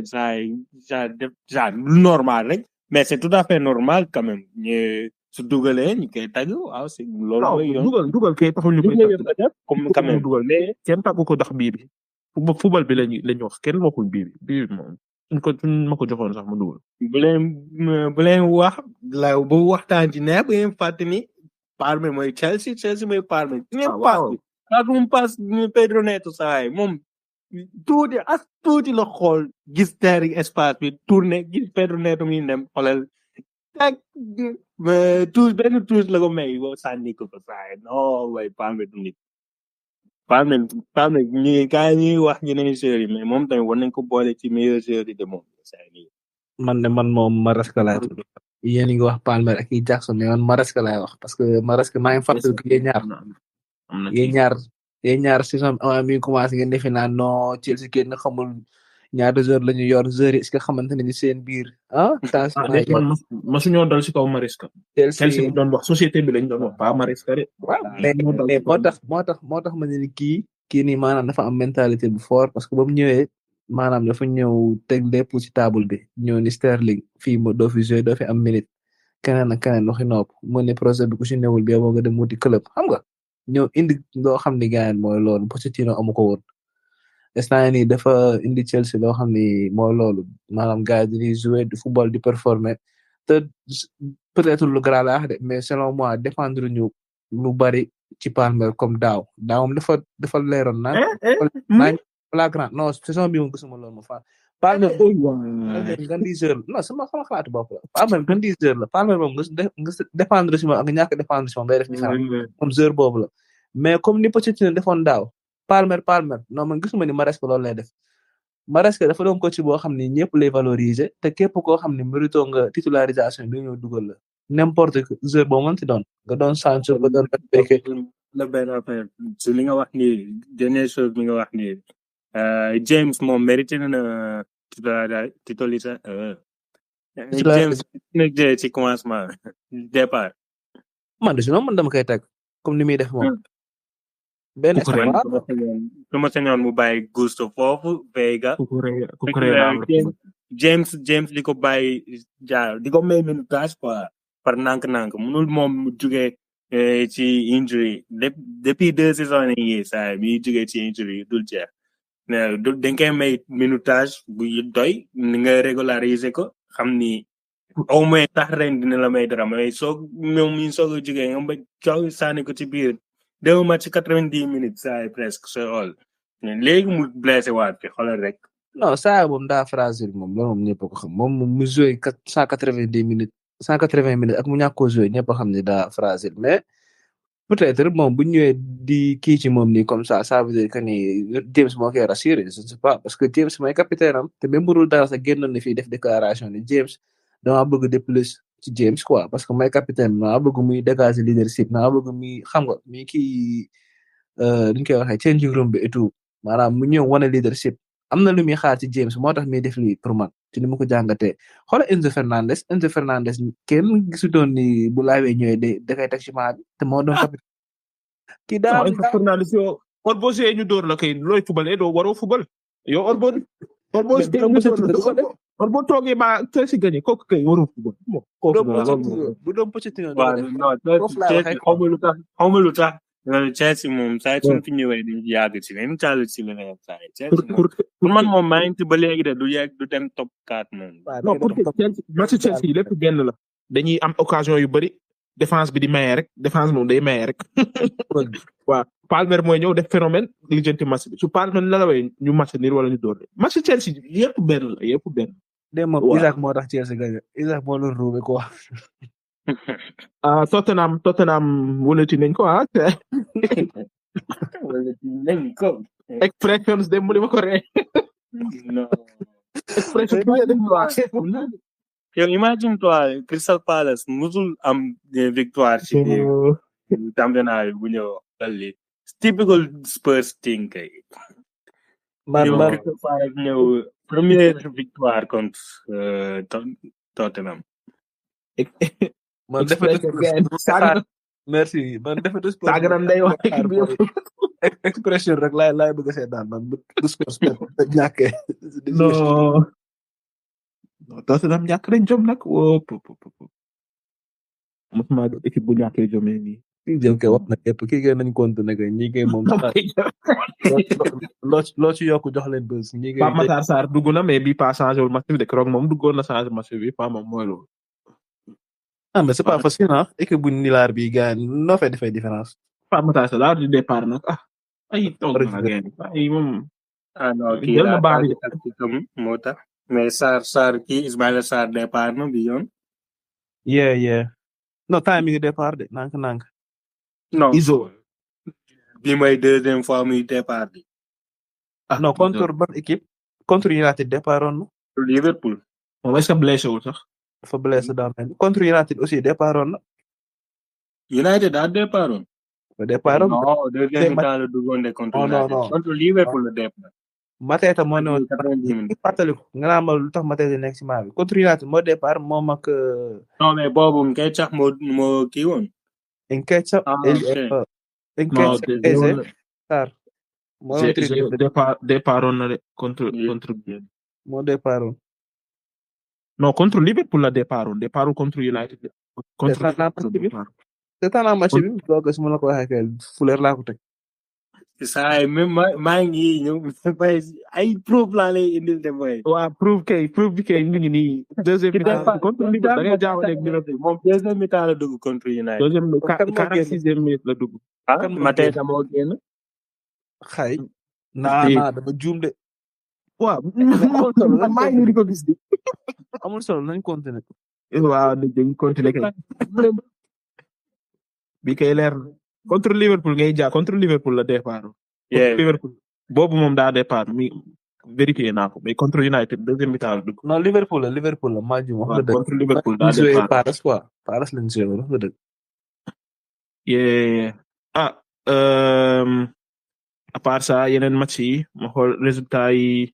ça normal rek mais c'est tout à fait normal quand même su dugalee ñu koy tagg waaw c'est loolu mooy yoon dugal kay taxul ñu koy tagg comme quand même dugal mais kenn taggu ko dox bii bi football bi lañu wax kenn waxul bii bi moom suñ ma ko joxoon sax mu dugal bu leen wax la bu waxtaan ci ne bu ngeen fàtte ni Palmer mooy Chelsea mooy Palmer ngeen pass Pedro Neto saay moom tuuti la xool gis terre espace bi tourné gis Pedro Neto mi dem xoolal tak benn touche la ko may boo sànni ko fa saay non way Palmer du nit Palmer ñuy wax ñeneen joueurs yi mais moom tamit war nañ ko boole ci meilleurs joueurs yi de moom saay nii man moom Maresca laay tudd yéen ngi wax Palmer ak Jackson mais man Maresca laay wax parce que Maresca maa ngi fàttali ko yéen ñaar saison mi ngi commencé ngeen defe naa non Chelsea kenn xamul ñaata joueurs la ñu yor joueurs yi est-ce que xamante nañu seen biir ma suñoo dal si kaw Maresca Chelsea bi doon wax société bi lañ doon wax pas Maresca de mais moo tax ma ne ni kii kii nii maanaam dafa am mentalité bu fort parce que ba mu ñëwee maanaam dafa ñëw teg lépp ci table bi ñëw ni Sterling fii mo doo fi jouer doo fi am minute keneen ak keneen waxi nopp mu ne projet bi ku ci newul bi yow nga dem wuti club xam nga ñëw indi loo xam ni gaañ mooy loolu Pochettino amu ko woon instant nii dafa indi Chelsea loo xam ni mooy loolu maanaam gars yi dañuy jouer di football di performer te peut-être lu grand la wax de mais selon moi dépendre ñu lu bari ci Palmer comme daaw moom dafa leeroon naan flagrant non saison bi moom gisuma loolu ma fa Palmer nga 10 heures non sama xalaatu bopp la Palmer nga 10 heures la Palmer moom nga dépendre ci moom ak ñàkk dépendre ci moom day def différence comme heure boobu la mais comme ni Pochettino defoon daaw Palmer non man gisuma ni Maresca loolu lay def Maresca dafa doon coach boo xam ni ñëpp lay valoriser te képp koo xam ni mérito nga titularisation bi ñëw dugal la n'importe quelle heure boo mënti doon nga doon Sancho nga doon Beke la benn affaire su li nga wax ni dernière chose bi nga wax ni James moom mérité na titularisation James nekk ci commencement départ man de sinon man dama koy teg comme ni muy def moom benn su ma sañoon mu bàyyi Gusto foofu Veiga James li ko bàyyi jaar di ko may minutes quoi par nànk-nànk mënul moom mu jugee ci injury depuis 2 saisons yi saa mi jugee ci injury dul jeex dañ koy may minutage bu doy ni nga régulariser ko xam ni au moins tax ren dina la may dara mais soo moom mi soog a jugee nga ba coow sànni ko ci biir 2 match 90 minutes saa presque c'est all léegi mu blessé waat fi xoolal rek. non saa moom daa fragile moom loolu moom ñëpp ko xam moom mu joué 190 minutes 180 minutes ak mu ñàkk ko joué ñëpp xam ne daa fragile mais peut-être moom bu ñëwee di kii ci moom nii comme ça veut dire que ni James moo koy rassuré je ne sais pas parce que James mooy capitaine am te même bu dul dara sax génnoon na fii def déclaration ni James dama bëgg de plus ci James quoi parce que mooy capitaine maa bëgg muy dégager leadership maa bëgg muy xam nga muy kii duñ koy waxee changing room bi et tout maanaam mu ñëw wane leadership am na lu muy xaar ci James moo tax muy def lii pour man ci ni mu ko jàngatee xoolal Enzo Fernandez kenn gisutoon ni bu laawee ñëwee da koy teg ci maa bi te moo doon capitaine kii daal Enzo Fernandez yow or boo see ñu door la kay looy fubalee doo waroo fubal yow or boo toogee ba Chelsea gagné kooku kay waroo fubal bu doon Pochettino xaw ma lu tax Chelsea moom saa suñ fi ñëwee dañ ci yàgg ci leen càll ci leneen saa pour man moom maa ngi ci ba léegi de du yegg du dem top 4 moom non pour match Chelsea lépp benn la dañuy am occasion yu bari défense bi di maye rek défense moom day maye rek waaw Palmer mooy ñëw def phénomène lijjanti match bi su Palmer lalawee ñu match niir wala ñu door match Chelsea yëpp benn la yëpp benn de moom Isaac moo tax Chelsea gagné Isaac moo doon ruube quoi Tottenham wëlati nañ ko expressions dem mu li ma ko ree non yow imagine toi Crystal Palace musul am des victoires ci championnat bu ñëw dalli typical Spurs thing kay man Crystal Palace ñëw première victoire contre Tottenham man merci man defetu sport sagaram day wax expression rek laay bëgg a seetaan man du sport ñàkkee non Tottenham ñàkk nañ jom nag mosuma do équipe bu ñàkkee jomee nii kii jëm kay wax na képp kii kay nañ compte nag ñi kay moom loo ci yokk jox leen bës ñi kay Pape Matar Sarr dugg na mais bi pas changé wul match bi de keroog moom duggoon na changé match bi pas moom mooy loolu mais c'est pas facile équipe bu nilaar bi gars noo fay defee différence Pape Matar Sarr daal di départ nag ay toog na gën ay moom non kii la baax moo tax mais Sarr kii Ismaïla Sarr départ na bi yoon yeah non time mi ngi départ de nank non Iso bi mooy deuxième fois muy départ bi non contre ban équipe contre United départ on Liverpool moom est-ce que blessé wul sax dafa blessé daa mel contre United aussi départ on United daa départ on non deuxième mi-temps la duggoon de contre United contre Liverpool la départ Mateta moo ne woon fàttaliku nga naa ma lu tax Mateta nekk ci maa bi contre United moo départ moom ak non mais boobu Nketiah moo kii woon Nketiah Sarr départ na de contre moo départ non contre Liverpool la départ contre United contre seetaan naa match bi donc su ma la ko waxee kay Fuller laa ko teg saa yi même maa ngi ñëw ay preuve laa lay indil de boy. waa preuve bi kay ñu ngi nii deuxième mi-temps contre Liverpool da ngay jaawale ak Liverpool moom deuxième mi-temps la dugg contre United. deuxième 46e minute la dugg. Mateta moo génn. xay naa dama juum de. waaw maa ngi di ko gis de. amul solo nañ continuer. waaw dañ continuer kay. bi kay leer contre Liverpool ngay jaar contre Liverpool la départ. contre Liverpool boobu moom daa départ mi vérifié naa ko mais contre United deuxième mi-temps la dugg. non Liverpool la maa ji wax nga dëgg. contre Liverpool daa départ Paris quoi Paris lañ joué wax nga dëgg. À part ça yeneen match yi ma xool résultat yi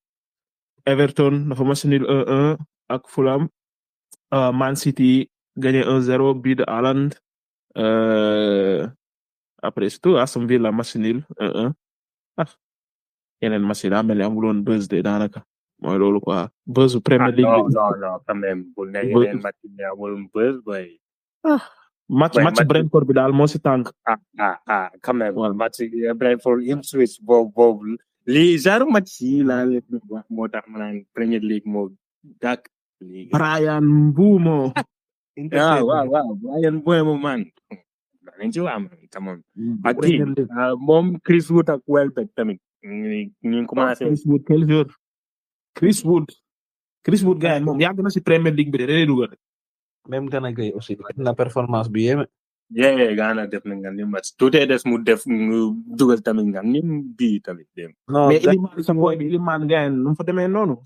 Everton dafa match nul 1-1 ak Fulham. Man City gagné 1-0 but de Haaland. Après surtout Aston Villa match nul 1-1 yeneen match yi daa mel ni amuloon buzz de daanaka mooy loolu quoi buzz Premier League bi. non quand même bu ne yeneen match yi amuloon buzz boy. match Brentford bi daal moo si tànk. quand même match Brentford Ipswich boobu lii genre match yi laa leen wax moo tax ma naan Premier League moo dàq. Brian Mbeumo. waaw Brian Mbeumo man. dañ ci wax tamam. ak kii moom Chris Wood ak Welbeck tamit. ñu commencé. Chris Wood gars moom yàgg na si Premier League bi de day dugal. même Gana Gueye aussi na performance bi yéeme. Gana def na nga ni match tuuti des mu def mu dugal tamit nga ni bii tamit dem. mais Iliman sa boy bi Iliman gars nu mu fa demee noonu.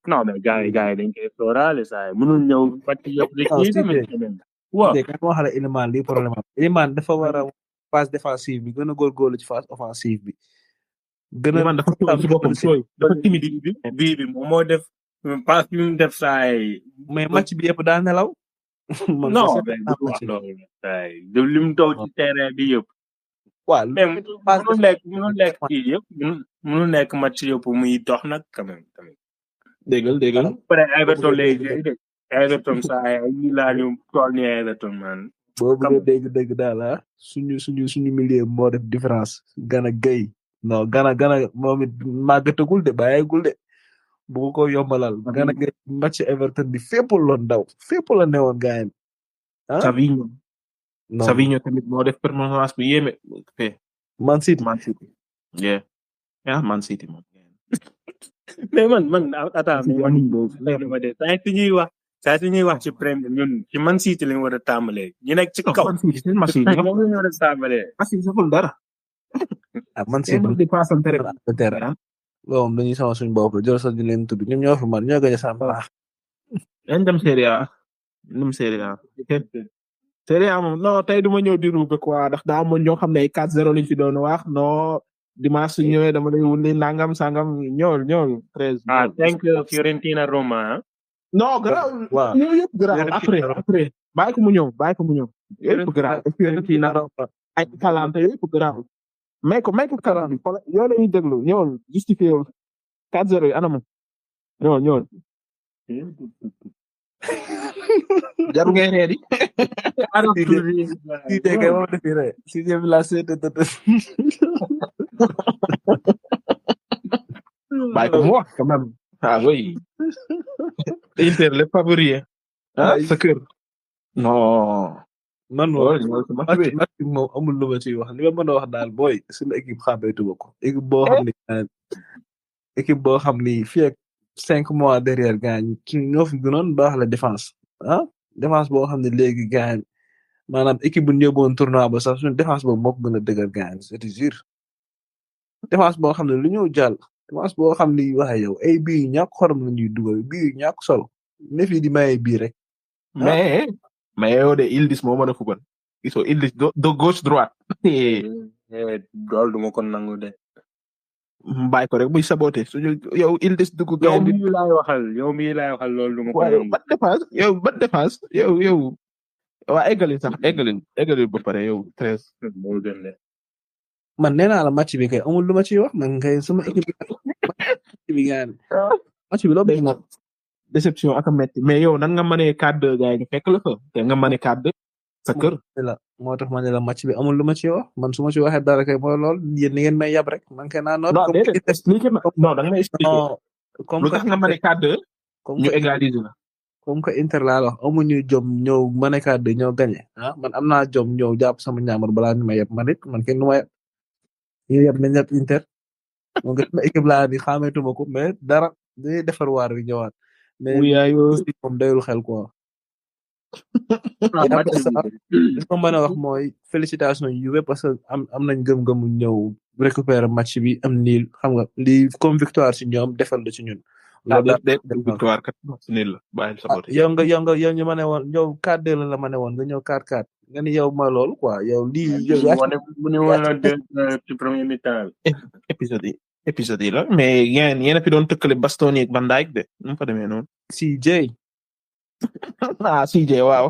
non mais gars yi dañ koy sóoraale saa yi mënul ñëw fàcc yëpp de kii tamit. waaw dégg nga moo xam ne Iliman lii problème am Iliman dafa war a phase défensive bi gën a góorgóorlu ci phase offensive bi. Iliman dafa tooy ci boppam tooy dafa timide bi moom moo def passe bi mu def saa yi. mais match bi yëpp daa nelaw. non mais li mu taw ci terrain bi yëpp. waaw mais mënul nekk kii yëpp mënul nekk match yëpp muy dox nag quand même tamit. déggal. après Everton lay Everton saa yi laa ñu tool ni Everton man. boobu nga dégg daal suñu milieu moo def différence. Gana Gueye non Gana moom it màggatagul de bàyyeegul de. bu ko yombalal Gana Gueye match Everton bi fépp la newoon gars yi. Savinho tamit moo def performance bu yéeme. Man City. Man City moom. mais man attends saa si ñuy wax ci Premier ñun ci Man City lañ war a tàmbalee ñu nekk ci kaw. Man City moom la ñu war a tàmbalee. Man City saful dara. Man City di passante rek. loolu dañuy sama suñu bopp la jël sax di leen tudd ñoom ñoo fi man ñoo gën a sàmm baax. dañ dem Serie A. Serie A moom non tey du ma ñëw di ruube quoi ndax daa amoon ñoo xam ne ay 4-0 lañ fi doon wax non dimanche su ñëwee dama lay wundi nangam sangam ñool Trezz. 5 Fiorentina Roma. non garaaw. waaw ñoo yëpp garaaw après bàyyi ko mu ñëw yëpp garaaw Fiorentina Roma ay Kalante yëpp garaaw. may ko Kalante yoo lay déglu ñëwal justifié 4-0 yi anam ñëwal. jaru ngay reedi. si dégg nga moom defi rek si jëm la seete tëtë. bàyyi ko mu wax quand même. oui. Inter le favori. sa kër. non. man moom amul lu ma ciy wax li ma mën a wax daal booy suñu équipe xàmmeetu ba ko. équipe boo xam ni fii ak 5 mois derrière gaañ ñoo fi gënoon baax la défense. défense boo xam ne léegi gaañ maanaam équipe bu ñu yóbbuwoon tournoi ba sax suñu défense boobu moo ko gën a dëgër gaañ c'est sûr. défense boo xam ne lu ñëw jàll. défense boo xam ni waxe yow ay bii ñàkk xorom la ñuy dugal bii ñàkk solo ne fii di maye bii rek. mais yow de Ildis moo mën a fubal gisoo Ildis do gauche droite. loolu du ma ko nangu de. bàyyi ko rek muy saboté suñu yow Ildis dugg. yow mii laay waxal loolu du ma ko nangu. ban défense yow waa eggalin ba pare yow Trezz. moo gën de. man nee naa la match bi kay amul lu ma ciy wax man kay sama équipe bi gaan match bi loo bëgg nag déception ak metti mais yow nan nga mënee 4-2 gars yi ñu fekk la fa te nga mënee 4-2 sa kër. moo tax ma ne la match bi amul lu ma ciy wax man su ma ci waxee dara kay mooy lool yéen ni ngeen may yab rek man kay naa noot. non déedéet expliqué ma non da nga may expliqué. comme lu tax nga mënee 4-2 ñu égaliser la. comme que Inter laa wax amuñu jom ñëw mënee 4-2 ñëw gagné ah man am naa jom ñëw jàpp sama ñaamar balaa ñu may yab man it man kenn du ma yab ñu yab nañ yab Inter moom nga sama équipe laa ni xaameetuma ko mais dara dañuy defar waar bi ñëwaat. mais moom doyul xel quoi. li ma mën a wax mooy félicitations Juve parce que am nañ gëm-gëmu ñëw récupérer match bi am nii xam nga lii comme victoire ci ñoom defal la ci ñun. loolu victoire kat niil la bàyyi saboté. yow ñu ma ne woon yow 4-2 la ma ne woon nga ñëw 4-4 nga ni yow mooy loolu quoi yow lii. yow yaa ci premier mi-temps épisode yi la mais yéen a fi doon tëkkale Bastoni ak Van Dijk de nu mu fa demee noonu. CJ. CJ waaw.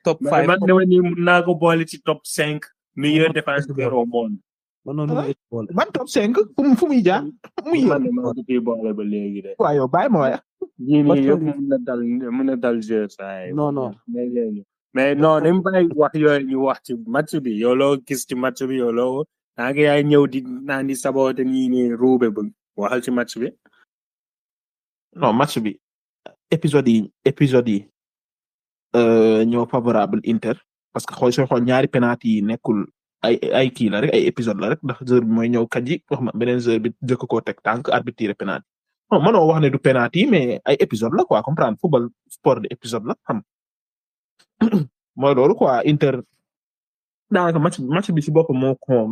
top 5. man dama ni mën naa ko boole ci top 5 meilleur défenseur au monde. man top 5 fu muy jaar. man maa ko ciy boole ba léegi de. waaw yow bàyyi ma waaye. yii nii yëpp mën na dal jeu saa non mais non dañu bàyyi wax yooyu ñu wax ci match bi yow loo gis ci match bi yow loo naa ngi yaay ñëw di naan di saboté nii nii ruube ba waxal ci match bi. non match bi épisode yi ñoo favorable Inter parce que sooy xool ñaari penalty yi nekkul ay kii la rek ay épisode la rek ndax joueur bi mooy ñëw kaji wax ma beneen joueur bi jëkk koo teg tànk arbitre tiré penalty non mënoo wax ne du penalty mais ay épisode la quoi comprendre football sport de épisode la xam mooy loolu quoi Inter daanaka match bi ci boppam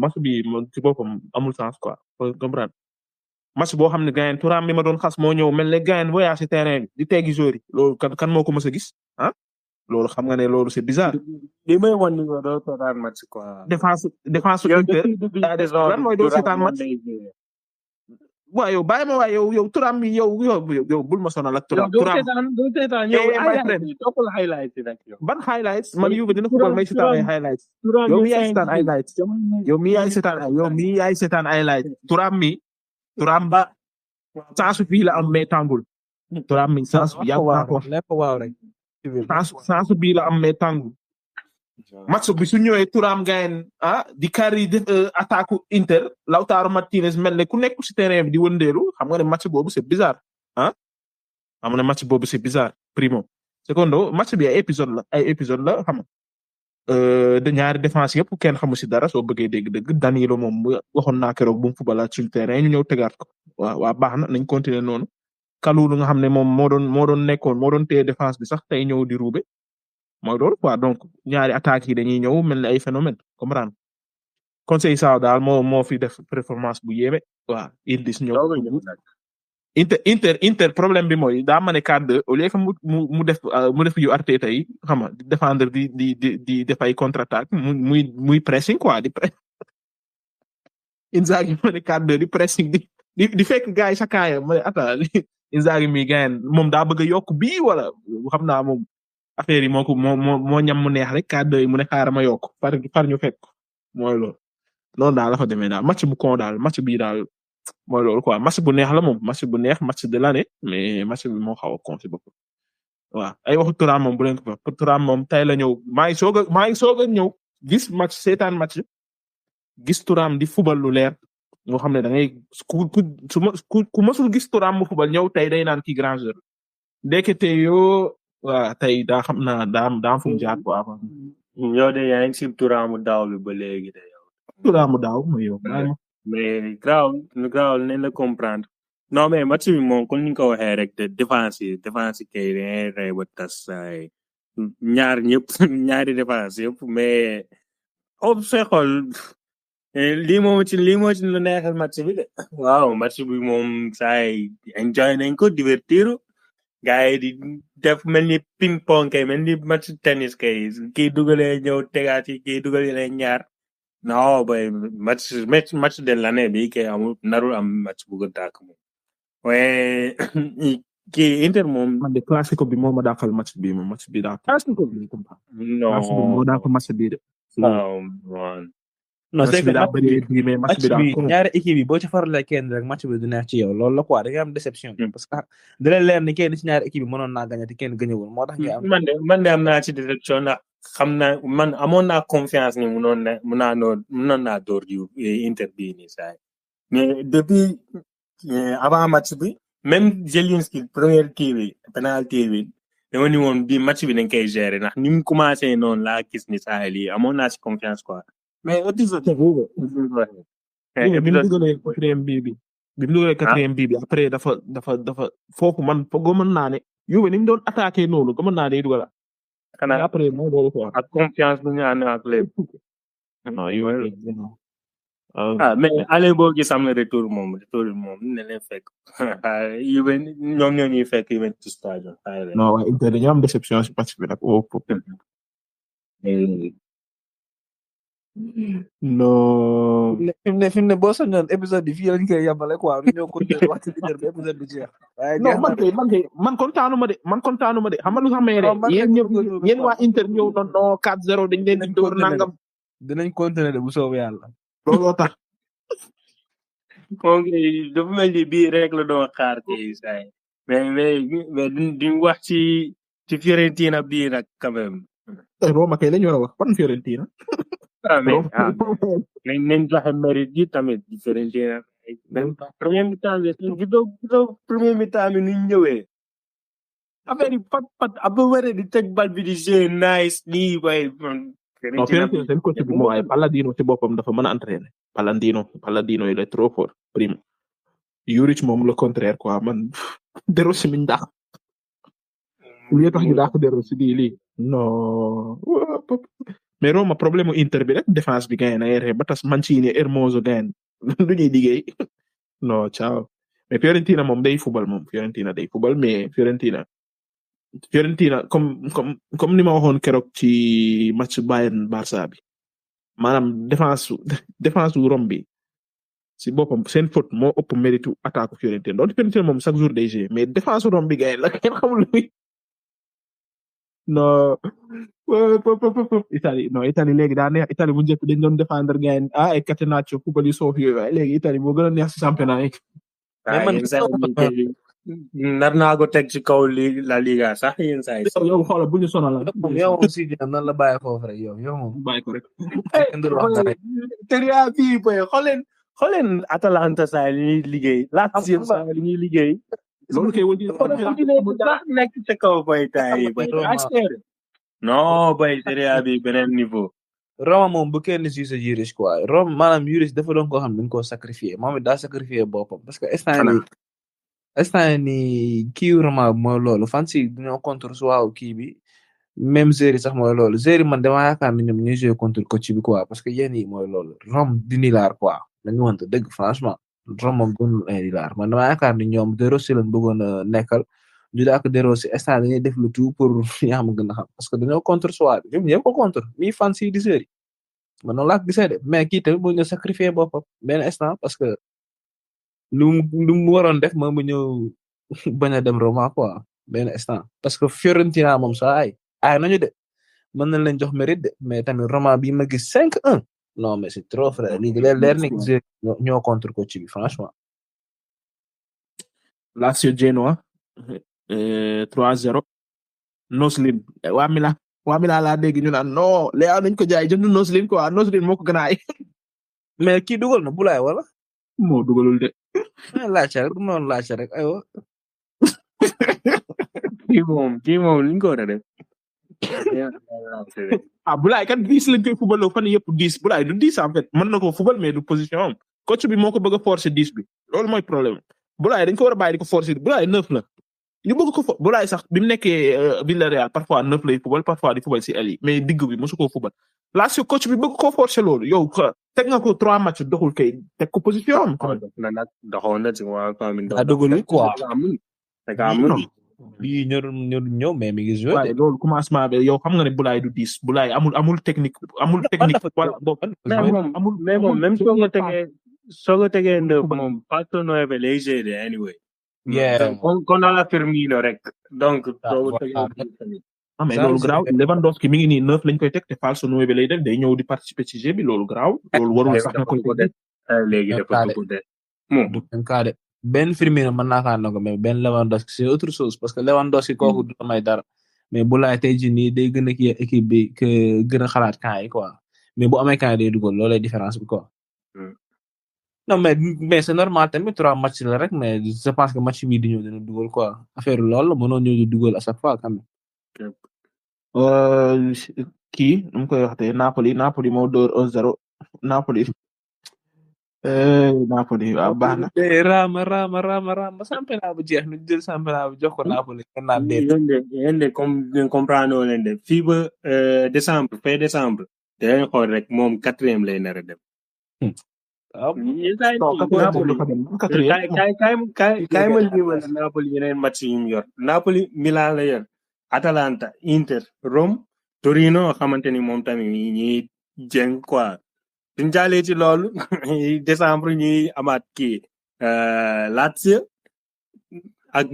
match bi ci boppam amul sens quoi comprendre match boo xam ne gayen Thuram bi ma doon xas moo ñëw mel ne gayen voyage ci terrain bi di teggi joueur yi loolu kan moo ko mës a gis ah loolu xam nga ne loolu c'est bizarre. li may wan ni doo seetaan match quoi. défense Inter lan mooy doo seetaan match. waaw yow bàyyi ma waaye yow Thuram mi yow bul ma sonal ak Thuram. doo seetaan yow highlights rek yow. ban highlights man Juve dina football may seetaan ay highlights. yow mi yaay seetaan highlights. yow mi yaay seetaan highlights. Thuram ba sansu fii la am mais tàngul. Thuram mi sansu bi yàgg naa ko lépp waaw rek. sansu bii la am mais tàngul. match bi su ñëwee Thuram gayen di carry attaque Inter Lautaro Martinez mel ne ku nekk ci terrain bi di wëndeelu xam nga ne match boobu c'est bizarre xam nga ne match boobu c'est bizarre primo secondo match bi ay épisode la xam nga de ñaari défense yëpp kenn xamu ci dara soo bëggee dégg Danilo moom waxoon naa keroog bu mu footballaat sur le terrain ñu ñëw tegaat ko waa baax na nañ continuer noonu Kalulu nga xam ne moom moo doon téye défense bi sax tey ñëw di ruube mooy loolu quoi donc ñaari attaques yi dañuy ñëw mel ni ay phénomène comprendre conseil saa daal moo fi def performance bu yéeme waaw Ildis ñëw Inter problème bi mooy daa mane 4-2 au lieu que mu def yu Arteta yi xam nga di défendre di def ay contre-attaque muy pressing quoi di press Inzaghi mane 4-2 di pressing di fekk gars yi sa kaaya ma ne Inzaghi mi gayen moom daa bëgg a yokk bii wala xam naa moom affaire yi moo ñam mu neex rek 4-2 yi mu ne xaaral ma yokk par ñu fekk mooy loolu noonu daal la fa demee daal match bu kon daal match bii daal mooy loolu quoi match bu neex la moom match bu neex match de l'année mais match bi moo xaw a con si bopp waaw ay waxu Thuram moom bu leen ko fa Thuram moom tey la ñëw maa ngi soog a ñëw gis match seetaan match gis Thuram di fubal lu leer moo xam ne da ngay ku mësul gis Thuram mu fubal ñëw tey day naan kii grand joueur ndekete yoo waaw tey daa xam naa daa fu mu jaar quoi avant. yow de yaa ngi si Thuram daaw bi ba léegi de yow. Thuram daaw mooy yow. mais graaw nañ la comprendre non mais match bi moom comme ni nga ko waxee rek de défense kay dañuy rey ba tas ñaari défense yëpp mais sooy xool lii moo ci lu neexal match bi de waaw match bi moom saa yi enjoy nañ ko divertir gars yi di def mel ni ping pong kay mel ni match tennis kay kii dugalee ñëw tegaat yi kii dugalee ñaar non bay match de l'année bi kay amul narul am match bu ko tàkk moom waaye kii Inter moom. man de Clasico bi moo ma daafal match bi daa. Clasico bi moo daafal match bi de. non c'est que match bi daa ñaari équipe yi boo ci faralee kenn rek match bi du neex ci yow loolu la quoi da nga am déception parce que da lay leer ni kenn ci ñaari équipe yi mënoon naa gagné te kenn gagné wul moo tax nga am man de am naa ci déception ndax xam naa man amoon naa confiance ni mënoon naa door yu Inter bii nii saa mais depuis avant match bi même Zielinski première kii bi penalty bi dama ni woon bi match bi dañ koy gérer ndax ni mu commencé noonu laa gis ni saa lii amoon naa ci confiance quoi mais épisode bi mu dugalee quatrième bii bi après dafa foofu man gëmoon naa ne Juve ni mu doon attaqué noonu gëmoon naa ne dugal xanaa après moo doon quoi ak confiance bu ñu ànd ak lépp non mais allez boo gis am na retour moom ne leen fekk Juve ñoom ñoo ñuy fekk Juventus stade non waaye Inter dañoo am déception ci match bi nag non. fi mu ne boo sañoon épisode bi fii lañ koy yabale quoi ñu ñëw continuer wax ci Inter ba épisode bi jeex. non man kontaanuma de xam nga lu sax may rek yéen waa Inter ñëw non 4-0 dañ leen di door nangam. dinañ continuer de bu soobee yàlla. looloo tax. ok dafa mel ni bii rek la doon xaar ci saa mais duñ wax ci Fiorentina bii nag quand même. Roma kay lañu war a wax fan Fiorentina. nañ joxe mérite yi tamit Fiorentina même premier mi-temps bi ni ñëwee affaire yi pat après wéré di teg bal bi di jouer nice nii waaye non Fiorentina seen coach bi moo ay Palladino ci boppam dafa mën a entraîner Palladino il est trop fort prime Juric moom le contraire quoi man De Rossi mi ndax li tax ñu daax De Rossi di lii non mais Roma problème Inter bi rek défense bi gagne na yere ba tas Mancini Hermoso gagne du ñuy liggéey non ciao mais Fiorentina moom day football mais Fiorentina comme ni ma waxoon keroog ci match Bayern Barça bi maanaam défense Rome bi si boppam seen faute moo ëpp mérite attaque Fiorentina donc Fiorentina moom chaque jour day jouer mais défense Rome bi gagne la kenn xamul lu non Italie léegi daa neex Italie bu njëkk dañ doon défendre gain ay Catenaccio football yu soof yooyu waaye léegi Italie moo gën a neex ci championnat yi. nar naa ko teg ci kaw la Liga sax yéen saa yi. yow xoolal bu ñu sonal la. yow aussi nan la bàyyi foofu rek yow moom bàyyi ko rek. Serie A bii boy xooleen Atalanta saa li ñuy liggéey Lazio saa li ñuy liggéey. loolu kay wëññi nekk ci kaw boy tay boy non boy Serie A bi beneen niveau. Roma moom bu kenn si sa Juric quoi Roma maanaam Juric dafa doon koo xam dañ koo sacrifier moom it daa sacrifier boppam parce que instant ni kii Roma mooy loolu fan si dañoo contre suwaaw kii bi même Zeri sax mooy loolu Zeri man dama yaakaar ni ñoom ñuy jouer contre coach bi quoi parce que yéen yi mooy loolu Rome du nilaar quoi dañu wante dëgg franchement Rome moom doon nilaar man dama yaakaar ni ñoom De Rossi lañ bëggoon a nekkal ñu daak De Rossi instant dañuy def le tout pour yaa xam gën a xam parce que dañoo contre soit ñoom ñëpp ko contre mi fan si di Zeri man noonu laa ko gisee de mais kii tamit mu ñu sacrifier boppam benn instant parce que lu mu waroon def moom mu ñëw bañ a dem Roma quoi benn instant parce que Fiorentina moom saa ay nañu de mën nañ leen jox mérite de mais tamit Roma bi ma gis 5-1 non mais c'est trop frère lii leer ni ñoo contre coach bi franchement. Lazio Genoa 3-0 Noslin waa Milan laa dégg ñu naan non Léa nañ ko jaay jënd Noslin quoi Noslin moo ko gën a ay mais kii dugal na Boulaye wala moo dugalul de laajte rek aywa kii moom liñ ko war a def Boulaye kan 10 lañ koy football fan yëpp 10 Boulaye du 10 en fait mën na ko football mais du position am coach bi moo ko bëgg a forcer 10 bi loolu mooy problème Boulaye dañ ko war a bàyyi di ko forcer Boulaye 9 la ñu bëgg ko Boulaye sax bi mu nekkee Villarreal parfois 9 lay football parfois di football ci aile yi mais digg bi mosu koo football Lazio coach bi bëgg ko forcer loolu yow teg nga ko 3 match doxul kay teg ko position am. doxoon na ci waa famille. doxul quoi amul. bii ñëw mais mi ngi joué. waaye loolu commencement bi yow xam nga ne Boulaye du 10 Boulaye amul technique wala boobu. mais moom même soo ko tegee 9 moom Pato 9 lay gérer anyway. Yeah. Kon la Firmino rek donc voilà. mais loolu garaaw Lewandowski mi ngi nii 9 lañ koy teg te falso 9 lay def day ñëw di participer ci jeu bi loolu garaaw loolu warul sax nga koy teg léegi dafa dugg de moom du benn cas de benn Firmino mën naa kaa nangu mais benn Lewandowski c'est autre chose parce que Lewandowski kooku du may dara mais bu laay tey jii nii day gën a kii équipe bi que gën a xalaat camp yi quoi mais bu amee camp yi day dugal loolay différence bi quoi. non mais c'est normal tamit 3 matchs la rek mais je pense que match bii di ñëw dina dugal quoi affaire loolu la mënoon ñëw di dugal à chaque fois quand même. kii nu mu koy waxtee Napoli moo door 1-0 Napoli waaw baax na. Rama championnat bu jeex nu jël championnat bu jox ko Napoli. yéen de comme comprendre leen de fii ba décembre fin décembre dañuy xool rek moom 4e lay nar a dem. kaay ma limal Napoli yeneen match yu mu yor Napoli Milan la yor Atalanta Inter Rome Torino xamante ni moom tamit ñuy jeng quoi suñ jaalee ci loolu décembre ñuy amaat kii Lazio ak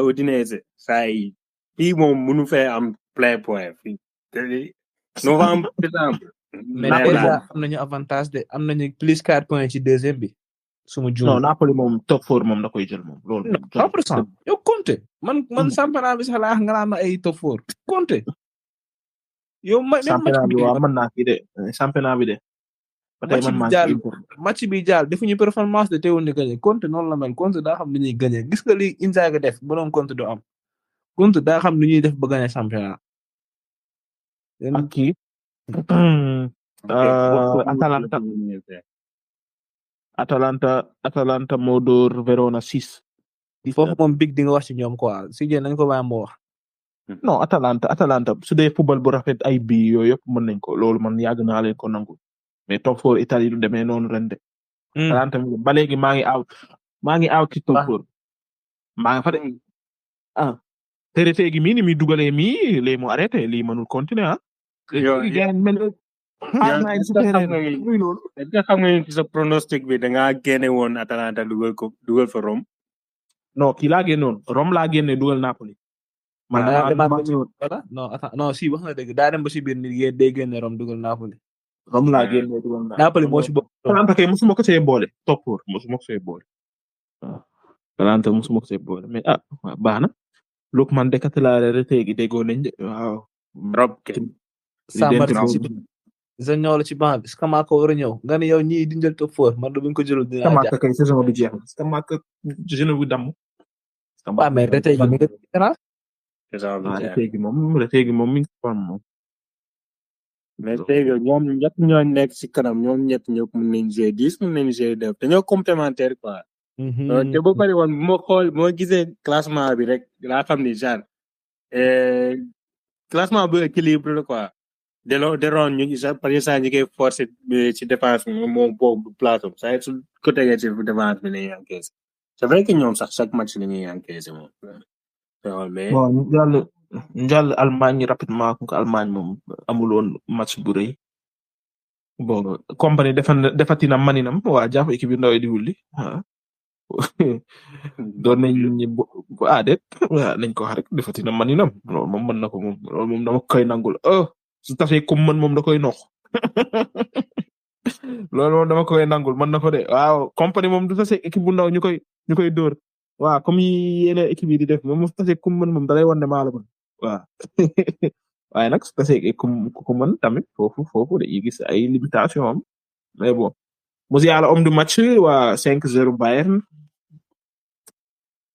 Udinese saa yi fii moom mënu fee am plein point fii novembre décembre. mais déjà am nañu avantage de am nañu plus 4 points ci deuxième bi. suma juum non Napoli moom top 4 moom da koy jël moom loolu. 100% yow compté man championnat bi sax laa nga naan ay top 4 compté. yow championnat bi waaw mën naa kii de championnat bi de. match bi jaal defuñu performance de teewul ni gagné compté noonu la mel compté daa xam lu ñuy gagné gis nga li Inzaghi def bu doon compté du am compté daa xam lu ñuy def ba gagné championnat. ak kii. Atalanta moo door Verona 6. foofu moom big di nga wax ci ñoom quoi si jeen nañ ko bàyyi moo wax. non Atalanta su dee football bu rafet ay bii yooyu yëpp mën nañ ko loolu man yàgg naa leen ko nangu mais top 4 Italie du demee noonu ren de. Atalanta ba léegi maa ngi out ci top 4 maa ngi fa de Trezz gi mii ni muy dugalee mii lii mu arrêté lii mënul continuer xam nga ci sa pronostic bi da ngaa génne woon Atalanta dugal fa Rome. non kii laa génnoon Rome laa génne dugal Napoli. non si wax na dëgg daa dem ba si biir nit day génne Rome dugal Napoli. Rome laa génne dugal Napoli moo si bokk. Atalanta kay mosuma ko see boole top 4 mosuma ko see boole. Atalanta mosuma ko see boole mais baax na. Lookman dekatalaare retegi déggoo nañ de waaw. Rob sa ñëw la ci banc bi Scamacca war a ñëw nga ne yow ñii di jël top 4 man du buñ ko jëlul dinaa Scamacca kay saison bi jeex na Scamacca jeune bu damm. waaw mais retegi mi ngi différence. retegi moom mi ngi fam moom. mais tey ñoom ñett ñoo nekk ci kanam ñoom ñett ñëpp mën nañ jouer 10 mën nañ jouer 9 dañoo complémentaire quoi. te boo pare woon bu ma gisee classement bi rek laa xam ni genre classement bu équilibre la quoi de ron ñu par exemple ñu koy forcer ci défense bi moom boobu place am saa su ko tegee ci défense bi lañuy encaisser c'est vrai que ñoom sax chaque match lañuy encaisser moom mais bon njàll Allemagne rapidement ko Allemagne moom amul woon match bu rëy bon compagnie defatina maninam waa jàpp équipe yu ndaw yi di wulli doon nañ déet nañ ko wax rek defatina maninam loolu moom mën na ko moom loolu moom dama koy nangul su tafee comme man moom da koy nox loolu moom dama koy nangul mën na ko de waaw compagnie moom du tase équipe bu ndaw ñu koy dóor waaw comme yeneen équipe yi di def moom su tase comme man moom dalay wan ne maa la mën waaw waaye nag su tase ku mën tamit foofu dañuy gis ay limitation am mais bon Musiala homme du match waa 5-0 Bayern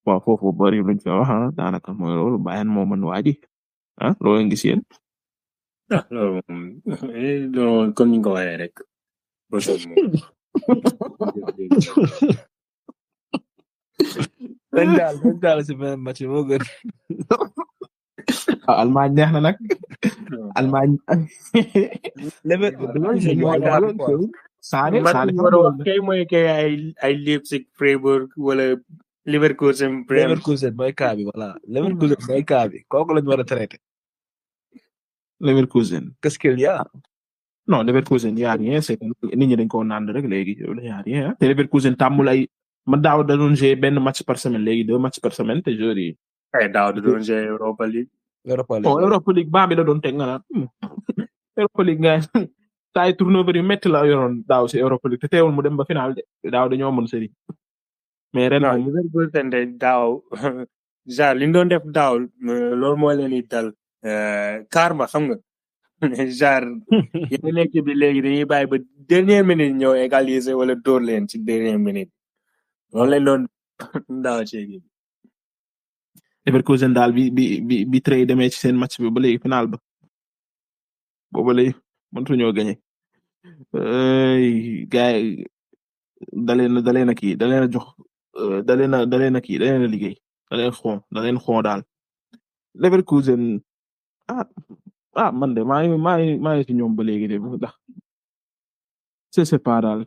bon foofu bari luñ fa wax daanaka mooy loolu Bayern moo mën waaji loolu ngi seen loolu comme ni nga ko waxee rek dañ daal si benn match moo gën Allemagne neex na nag Allemagne kay mooy kay ay Leipzig Freiburg wala Leverkusen mooy cas bi voilà Leverkusen mooy cas bi kooku lañu war a traité Leverkusen qu'est-ce qu'il y a non Leverkusen y a rien c'est nit ñi dañ ko naan rek léegi y a rien te Leverkusen tàmmul ay man daaw da doon jouer benn match par semaine léegi 2 matchs par semaine te joueurs yi. daaw da doon jouer Europa League. Europa League baa bi la doon teg nga naan Europa League nga saa yu turnover yu métti la yoroon daaw si Europa League te teewul mu dem ba final de daaw dañoo mën série mais ren non Liverpool tente daaw genre li ñu doon def daaw loolu moo leen di dal karma xam nga genre yeneen équipe bi léegi dañuy bàyyi ba dernière minute ñëw égaliser wala dóor leen ci dernière minute loolu lañ doon daaw ci équipe Leverkusen daal bi Trezz demee ci seen match bi ba léegi final ba booba léegi mëntuñoo gagné gars yi dalee na kii dalee na jox dalee na kii dalee na liggéey dalee xon daal Leverkusen man de maa ngi ci ñoom ba léegi de ndax c'est pas daal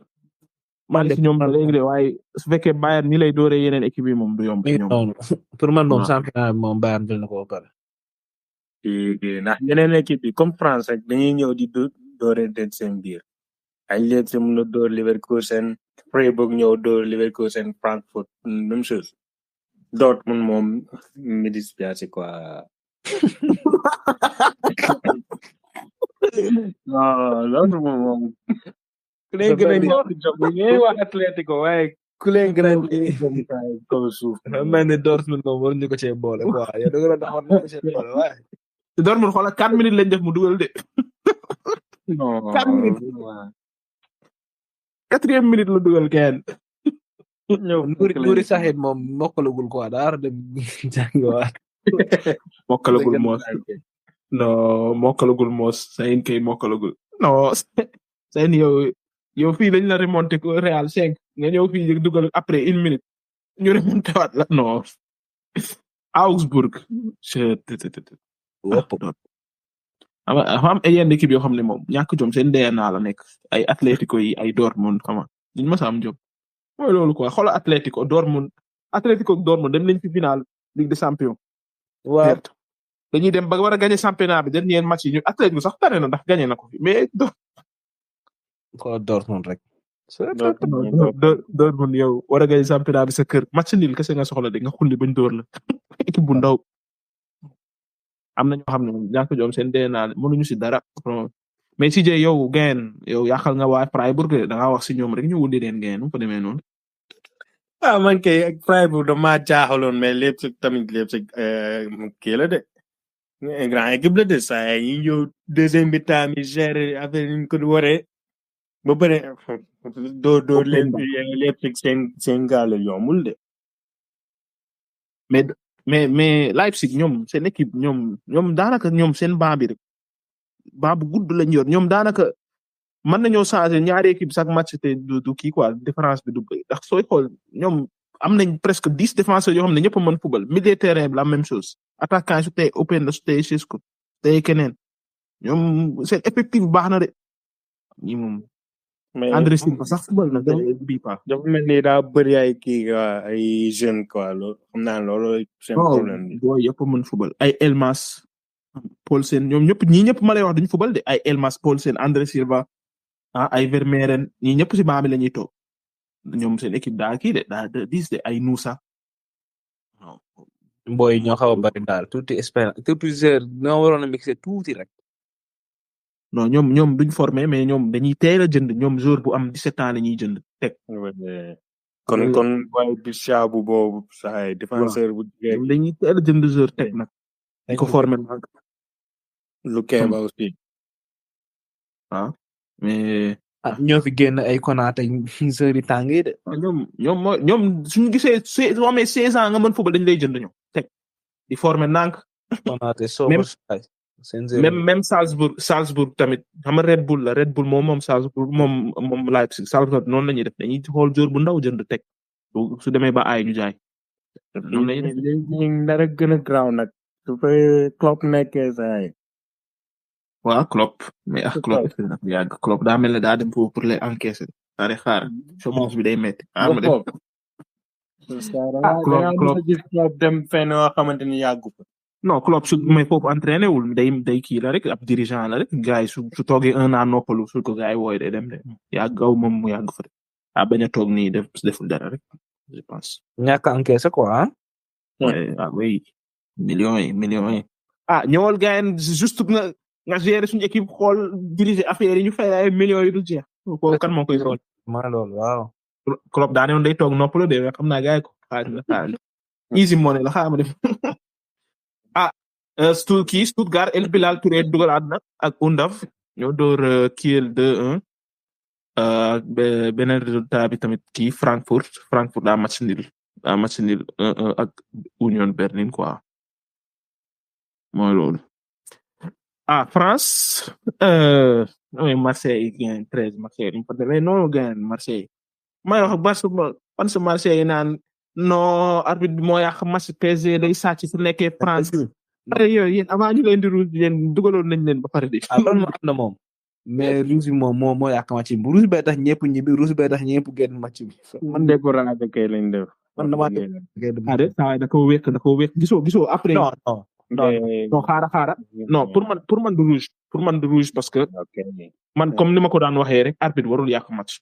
maa ngi ci ñoom ba léegi de waaye su fekkee Bayern ni lay dooree yeneen équipe yi moom du yomb ci ñoom pour man moom championnat bi moom Bayern jël na ko ba pare ndax yeneen équipe yi comme France rek dañuy ñëw di dooree den seen biir ay Leeds mën na door Leverkusen Freiburg ñëw door Leverkusen Frankfurt même chose Dortmund moom midi spiaci quoi non loolu moom ku leen gën a ñëw wax Atlético waaye ku leen gën a kaw suuf mel ni Dortmund moom war ñu ko cee boole quoi yow da nga doon taxaw ñu ko cee boole waaye Dortmund xoolal 4 minutes lañ def mu dugal de non 4 minutes 4e minute la dugal kenn ñëw Nuri Saxit moom mokkalagul quoi daa war a dem jàngiwaat mokkalagul moos non mokkalagul moos sayin kay mokkalagul non sayin yow fii lañ la remonté ko Real 5 nga ñëw fii dugal après 1 minute ñu remonté waat la non Augsburg am ay yenn équipe yoo xam ne moom ñàkk jom seen DNA la nekk ay Atlético yi ay Dortmund xama duñ mës a am jom mooy loolu quoi xoolal Atlético Dortmund dem nañ fi final Ligue des Champions waaw dañuy dem ba war a gagné championnat bi dernier match yi ñu Atlético sax tane na ndax gagné na ko fi mais ko Dortmund rek Dortmund yow war a gagné championnat bi sa kër match nul kese nga soxla de nga xulli bañ dóor la équipe bu ndaw am na ñoo xam ne ñàkk jom seen DNA mënuñu si dara mais si jee yow gain yow yàqal nga waa Freiburg da nga wax si ñoom rek ñu wundi leen gain mu fa demee noonu man kay ak Freiburg dama jaaxaloon mais Leipzig tamit kii la de grand équipe la de saa yi ñëw deuxième mi-temps mi gérer affaire ñu ko waree ba bëre doo leen Leipzig seen gaal yombul de mais Leipzig ñoom seen équipe ñoom daanaka ñoom seen banc bi rek banc bu gudd lañ yor ñoom daanaka mën nañoo changer ñaari équipe chaque match te du kii quoi différence bi du bëri ndax sooy xool ñoom am nañ presque 10 défenseurs yoo xam ne ñëpp a mën football milieu terrain bi la même chose attaquant su tey Open la su tey Šeško tey keneen ñoom seen effectif baax na de ñi moom mais André Silva sax football na bii pa dafa mel ni daa bëri ay kii ay jeunes quoi loolu xam naa loolu seen problème bi boo yëpp mën football ay Elmas Paulsen ñoom ñii ñëpp ma lay wax duñu football de ay Elmas Paulsen André Silva ay Vermeeren ñii ñëpp si banc bi la ñuy toog ñoom seen équipe daa kii de daa diis de ay Nusa mboy ñoo xaw a bari daal tuuti expérience tuuti ñoo waroon a mixé tuuti rek non ñoom duñ formé mais ñoom dañuy teel a jënd ñoom joueur bu am 17 ans la ñuy jënd teg kon waaye bi bu boobu saay défenseur bu ñoom dañuy teel a jënd joueur teg nag di ko formé nag lu Keba aussi mais ñoo fi génn ay Konaté joueur yi tàng yi de ñoom suñu gisee soo amee 16 ans nga mën football dañ lay jënd ñoom teg di formé nank Konaté même Salzburg tamit xam nga Red Bull moom Salzburg moom Leipzig Salzburg noonu la ñuy def dañuy xool joueur bu ndaw jënd teg su demee ba ay ñu jaay noonu la ñuy def ñu dara gën a graw nag su fa Klopp nekkee saay waaw Klopp mais Klopp daa mel ne daa dem pour les encaisser daa xaar chômage bi day metti ma def Klopp dem fenn yoo xamante ni yàggu fa non Klopp su may foofu entraîné wul day kii la rek ab dirigeant la rek gars yi su toogee 1 an noppalu su ko gars yi wooy day dem de yàggaw moom mu yàgg fa de bañ a toog nii deful dara rek je pense. ñàkk a encaissé quoi ah. Oui millions yi ñëwal gars juste nga gérer suñu équipe xool diriger affaire yi ñu fay ay millions yu dul jeex. ko kan moo koy xool. maa loolu waaw. Klopp daa ne woon day toog noppalu de mais xam naa gars yi ko xaar easy money la xaar ma def Stuttgart El Bilal Touré dugalaat na ak Undaf ñoo door Kiel 2-1 beneen résultat bi tamit kii Frankfurt daa match nul 1-1 ak Union Berlin quoi mooy loolu France Marseille gagne Trezz Marseille dañ fa demee noonu gagne Marseille may wax parce que Marseille naan non arbitre bi moo yàq match PSG day sàcc su nekkee France yooyu yéen avant ñu leen di rouge yéen dugaloon nañ leen ba pare de loolu am na moom mais rouge bi moom moo yàq match bi rouge bee tax ñëpp ñibbi rouge bee tax ñëpp génn match bi man découragé kay lañ def man dama da ko wékk gisoo après non xaara non pour man du rouge parce que man comme ni ma ko daan waxee rek arbitre warul yàq match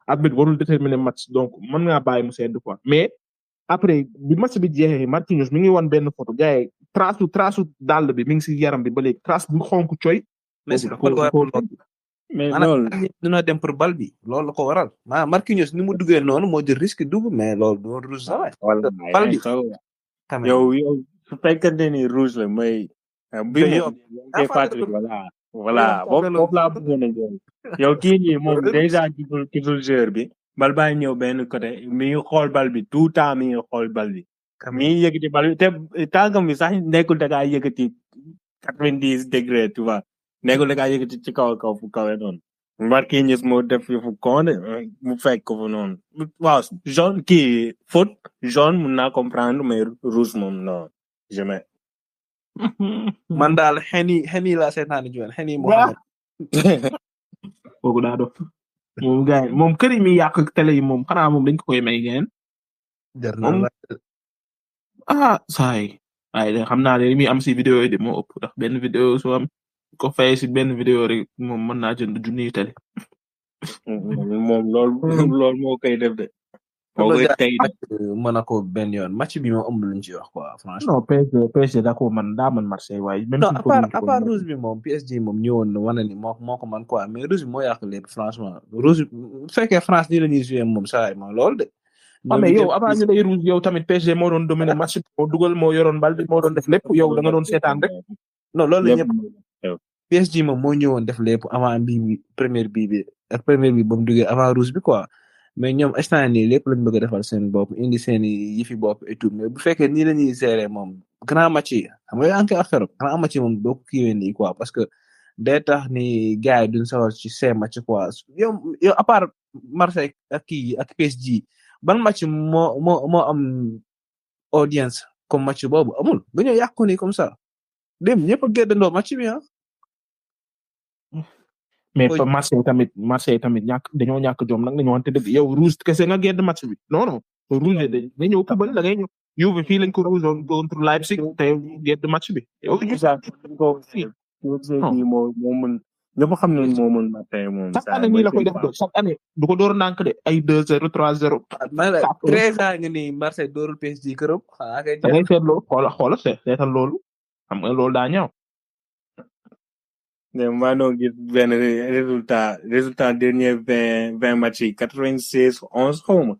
arbitre warul déterminer match donc mën ngaa bàyyi mu sedd quoi mais après bi match bi jeexee Marquinhos mi ngi wan benn photo gars yi trace dàll bi mi ngi si yaram bi ba léegi trace bu xonk coy mais loolu dina dem pour bal bi loolu la ko waral Marquinhos ni mu duggee noonu moo jël risque dugg mais loolu du rouge sax bal bi yow su fekkente ni rouge la mooy bi moom fàttali voilà boobu laa bëggoon a jël yow kii nii moom déjà gisul joueur bi bal baa ñëw benn côté mi ngi xool bal bi tout temps mi ngi xool bal bi mi ngi yëkkati bal bi te tànkam bi sax nekkul da ngaa yëkkati 90 degré tu vois nekkul da ngaa yëkkati ci kaw fu kawe noonu Marquinhos moo def fu konde mu fekk ko fu noonu waaw jaune kii faute jaune mun naa comprendre mais rouge moom non jamais man daal xeni la seetaan joon xeni Mohamed kooku daa dof moom gars yi moom kër yi mi yàq télé yi moom xanaa moom dañ ko koy may ngeen jar na saay waaye xam naa ne mi am si vidéo yi de moo ëpp ndax benn vidéo soo am ko fay si benn vidéo rek moom mën naa jënd junniy télé moom loolu moo koy def de mën a ko benn yoon match bi moom amul luñ ci wax quoi franchement non PSG daa ko man daa man Marseille waaye même non à part rouge bi moom PSG moom ñëwoon na wane ni moo ko man quoi mais rouge bi moo yàq lépp franchement rouge bu fekkee France nii la ñuy jouer moom saa moom loolu de mais yow avant ñu lay rouge yow tamit PSG moo doon dominer match bi moo dugal moo yoroon bal bi moo doon def lépp yow da nga doon seetaan rek non loolu la ñëpp PSG moom moo ñëwoon def lépp avant bi première bi ba mu duggee avant rouge bi quoi mais ñoom instant nii lépp lañ bëgg a defal seen bopp indi seen yifi bopp et tout mais bu fekkee nii la ñuy gérer moom grand match yi xam nga anke affaire grand match yi moom doo ko kiiwee nii quoi parce que day tax ni gars yi duñ sawar ci ces match quoi yow à part Marseille ak kii ak PSG ban match moo am audience comme match boobu amul ba ñoo yàqu nii comme ça dem ñëpp a géddandoo match bi mais Marseille tamit dañoo ñàkk jom nag dañoo wante dëgg yow rouge kese nga gedd match bi non rouge de nga ñëw kubal da ngay ñëw Juve fii lañ ko rouge contre Leipzig te gedd match bi yow moo mën ñëpp xam nañ moo mën Marseille moom chaque année nii la koy def chaque année du ko door ndànk de ay 2-0 3-0 13 ans nga ni Marseille doorul PSG këram da ngay seetloo xoola seetal loolu xam nga loolu daa ñëw maa noo gis benn résultat dernier 20 match yi 96-11 xaw ma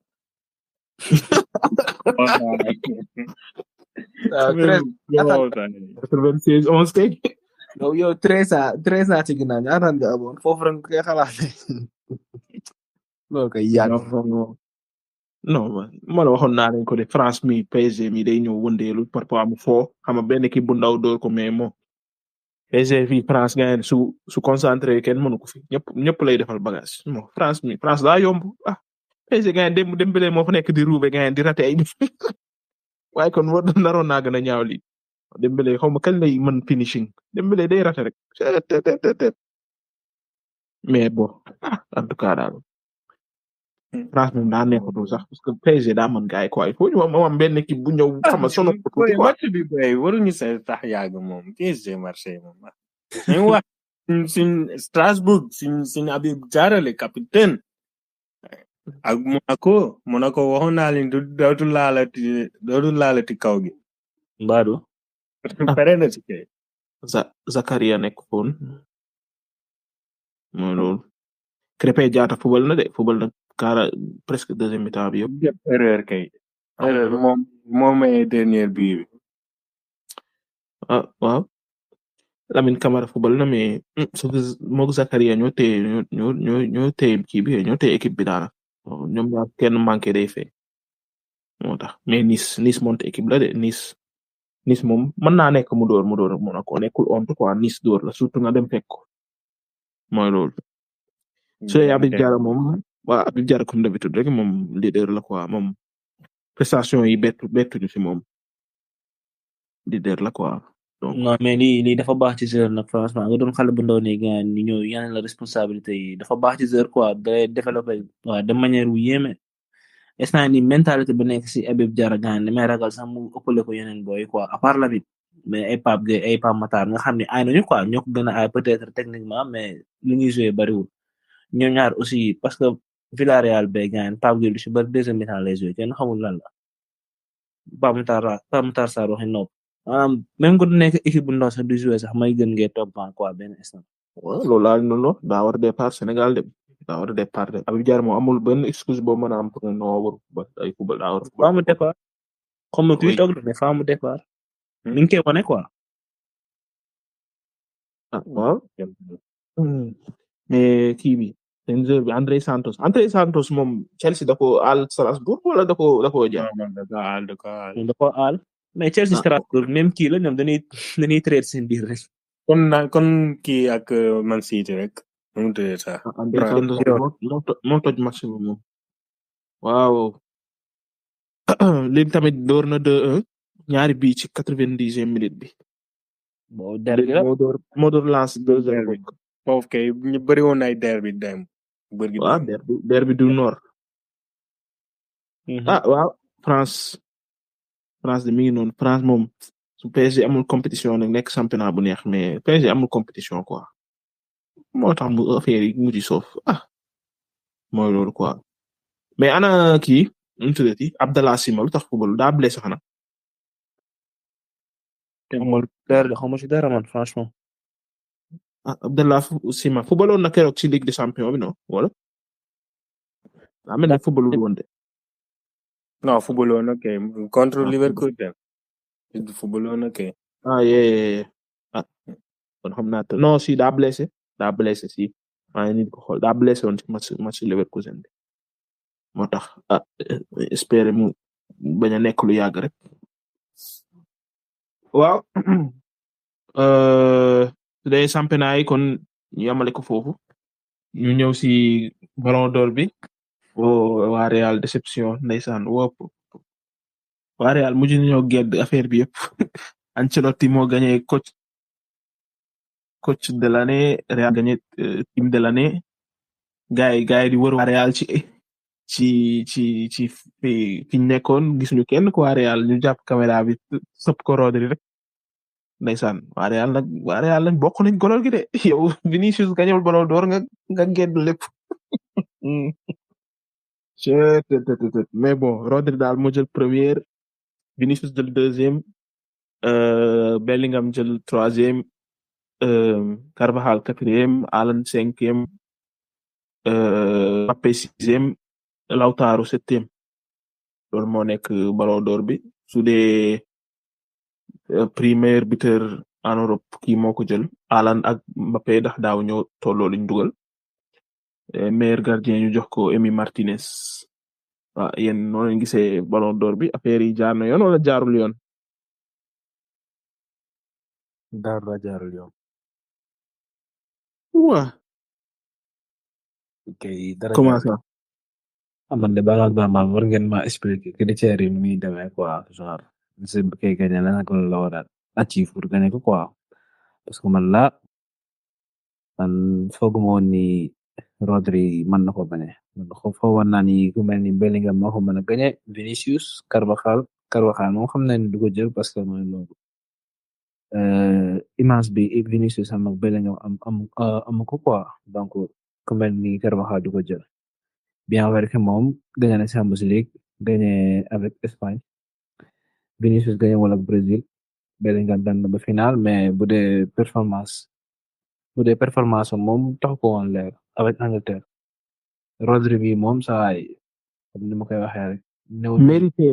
96-11 kay yow 13 ans ci ginnaaw ñaata nga amoon foofu rek koy xalaate loolu kay yàgg non man waxoon naa leen ko de France mi PSG mi day ñëw wëndeelu par rapport am foo xam nga benn équipe bu ndaw door ko mais moom PSG fii France nga su concentré kenn mënu ko fi ñëpp lay defal bagage bon France daa yomb PSG nga Dembélé moo fa nekk di roube nga di raté ay waaye kon war naroon naa gën a ñaaw lii Dembélé xaw ma kañ lay mën finishing Dembélé day raté rek mais bon en tout cas daal France moom daa neexatul sax parce que PSG daa mën gaay quoi il faut ñu am benn équipe bu ñëw xam solo ko match bi bay waruñu sa tax yàgg moom PSG Marseille moom ñu wax suñ Strasbourg suñ Habib Diarra le capitaine ak Monaco waxoon naa leen dootul laalati kaw gi. Mbadu pare na ci kay. Zakaria nekk foon mooy loolu Krépin Diatta football na presque deuxième mi-temps bi yëpp. erreur kay. erreur moom may dernière bii bi. waaw Lamine Camara football na mais moog Zakaria ñoo téye kii bi ñoo téye équipe bi daana ñoom ñaar kenn manqué day fee moo tax mais Nice monte équipe la de Nice moom mën naa nekk mu door Monaco nekkul honte quoi Nice door la surtout nga dem fekk ko mooy loolu su dee Habib Diarra moom waa Habib Diarra comme d'habitude rek moom leader la quoi moom prestation yi bettuñu ci moom leader la quoi donc non mais lii dafa baax ci joueur nag franchement nga doon xale bu ndaw nii gars ni ñëw yeneen la responsabilité yi dafa baax ci joueur quoi day développer waaw de manière wu yéeme instant ni mentalité bi nekk ci Habib Diarra gars damay ragal sax mu ëppale ko yeneen boy quoi à part Lamine mais ay Pape Gueye ay Pape Matar nga xam ne ay nañu quoi ñoo ko gën a ay peut-être techniquement mais li ñuy jouer bariwul ñoom ñaar aussi parce que Villarreal ba gars Pape Gueye lu ci bari deuxième mi-temps lay jouer kenn xamul lan la Pape Matar Sarr waxi nopp même ko nekk équipe bu ndaw sax du jouer sax may gën ngee topp quoi benn instant. waaw loolu laa noonu daa war a départ Sénégal dem daa war a départ dem Habib Diarra moom amul benn excuse boo mën a am pour noo war ay football daa war a faa mu départ comme que kuy toog mais faa mu départ ni nga koy wane quoi. waaw mais kii bi seen joueur bi André Santos moom Chelsea da ko aal Strasbourg wala da ko jaar. da ko aal mais Chelsea Strasbourg même kii la ñoom dañuy trade seen biir rek. kon kii ak Man City rek. mu tëddee sax. André Santos moo toj match bi moom. waaw léegi tamit door na 2-1 ñaari bii ci 90e minute bi. bon derby la moo door lance 2-0. foofu kay ñu bëri woon ay derby dem. waaw derby du Nord. waaw France de mi ngi noonu France moom su PSG amul compétition nag nekk championnat bu neex mais PSG amul compétition quoi moo tax mu affaire yi mujj soof mooy loolu quoi mais ana kii nu mu tuddati Abdallah Sima lu tax football daa blessé xanaa. xamul ci dara man franchement. Abdallah Sima footballoon na keroog ci Ligue des Champions bi non wala. daa mel ni footballul woon de. non footballoon na kay contre Liverpool dem. footballoon na kay. yee kon xam naa non si daa blessé si maa ngi ko xool daa blessé woon ci match Liverpool bi moo tax espérer mu bañ a nekk lu yàgg rek. waaw su dee championnat yi kon ñu yamale ko foofu ñu ñëw si Ballon d'Or bi waa Real déception ndeysaan wopp waa Real mujj nañoo gedd affaire bi yëpp Ancelotti moo gagné coach de l'année Real gagné team de l'année gaay di wër waa Real ci fi ñu nekkoon gisuñu kenn ko waa Real ñu jàpp caméra bi sëpp ko Rodri rek ndeysaan waa Real nag bokk nañ golol gi de yow Vinicius gañewul Ballon d'Or nga gedd lépp mais bon Rodri daal moo jël première Vinicius jël deuxième Bellingham jël troisième Carvajal quatrième Haaland cinquième Mbappé sixième Lautaro septième loolu moo nekk Ballon d'Or bi su dee prix meilleur buteur en Europe kii moo ko jël Haaland ak Mbappé ndax daaw ñoo tolloo liñ dugal meilleur gardien ñu jox ko Emi Martinez waaw yéen noonu lañ gisee Ballon d'Or bi affaire yi jaar na yoon wala jaarul yoon. jaarul yoon. waa. kay dara comment ça. man de Ballon d'Or war ngeen ma expliquer critères yi muy demee quoi genre je kay gagné la nag la war a achieve pour gagné ko quoi parce que man fooguma woon ni Rodri mën na ko gagné man foogoon naa ni ku mel ni Bellingham moo ko mën a gagné Vinicius Carvajal moom xam nañ du ko jël parce que mooy loolu image bi Vinicius am ak Bellingham am ko quoi donc ku mel ni Carvajal du ko jël bien vrai que moom gagné na Champions League gagné avec Espagne Vinicius gagné wala Brésil Bellingham dem na ba final mais bu dee performance moom tax ko woon leer avec Angleterre Rodri bi moom saay comme ni ma koy waxee rek mérité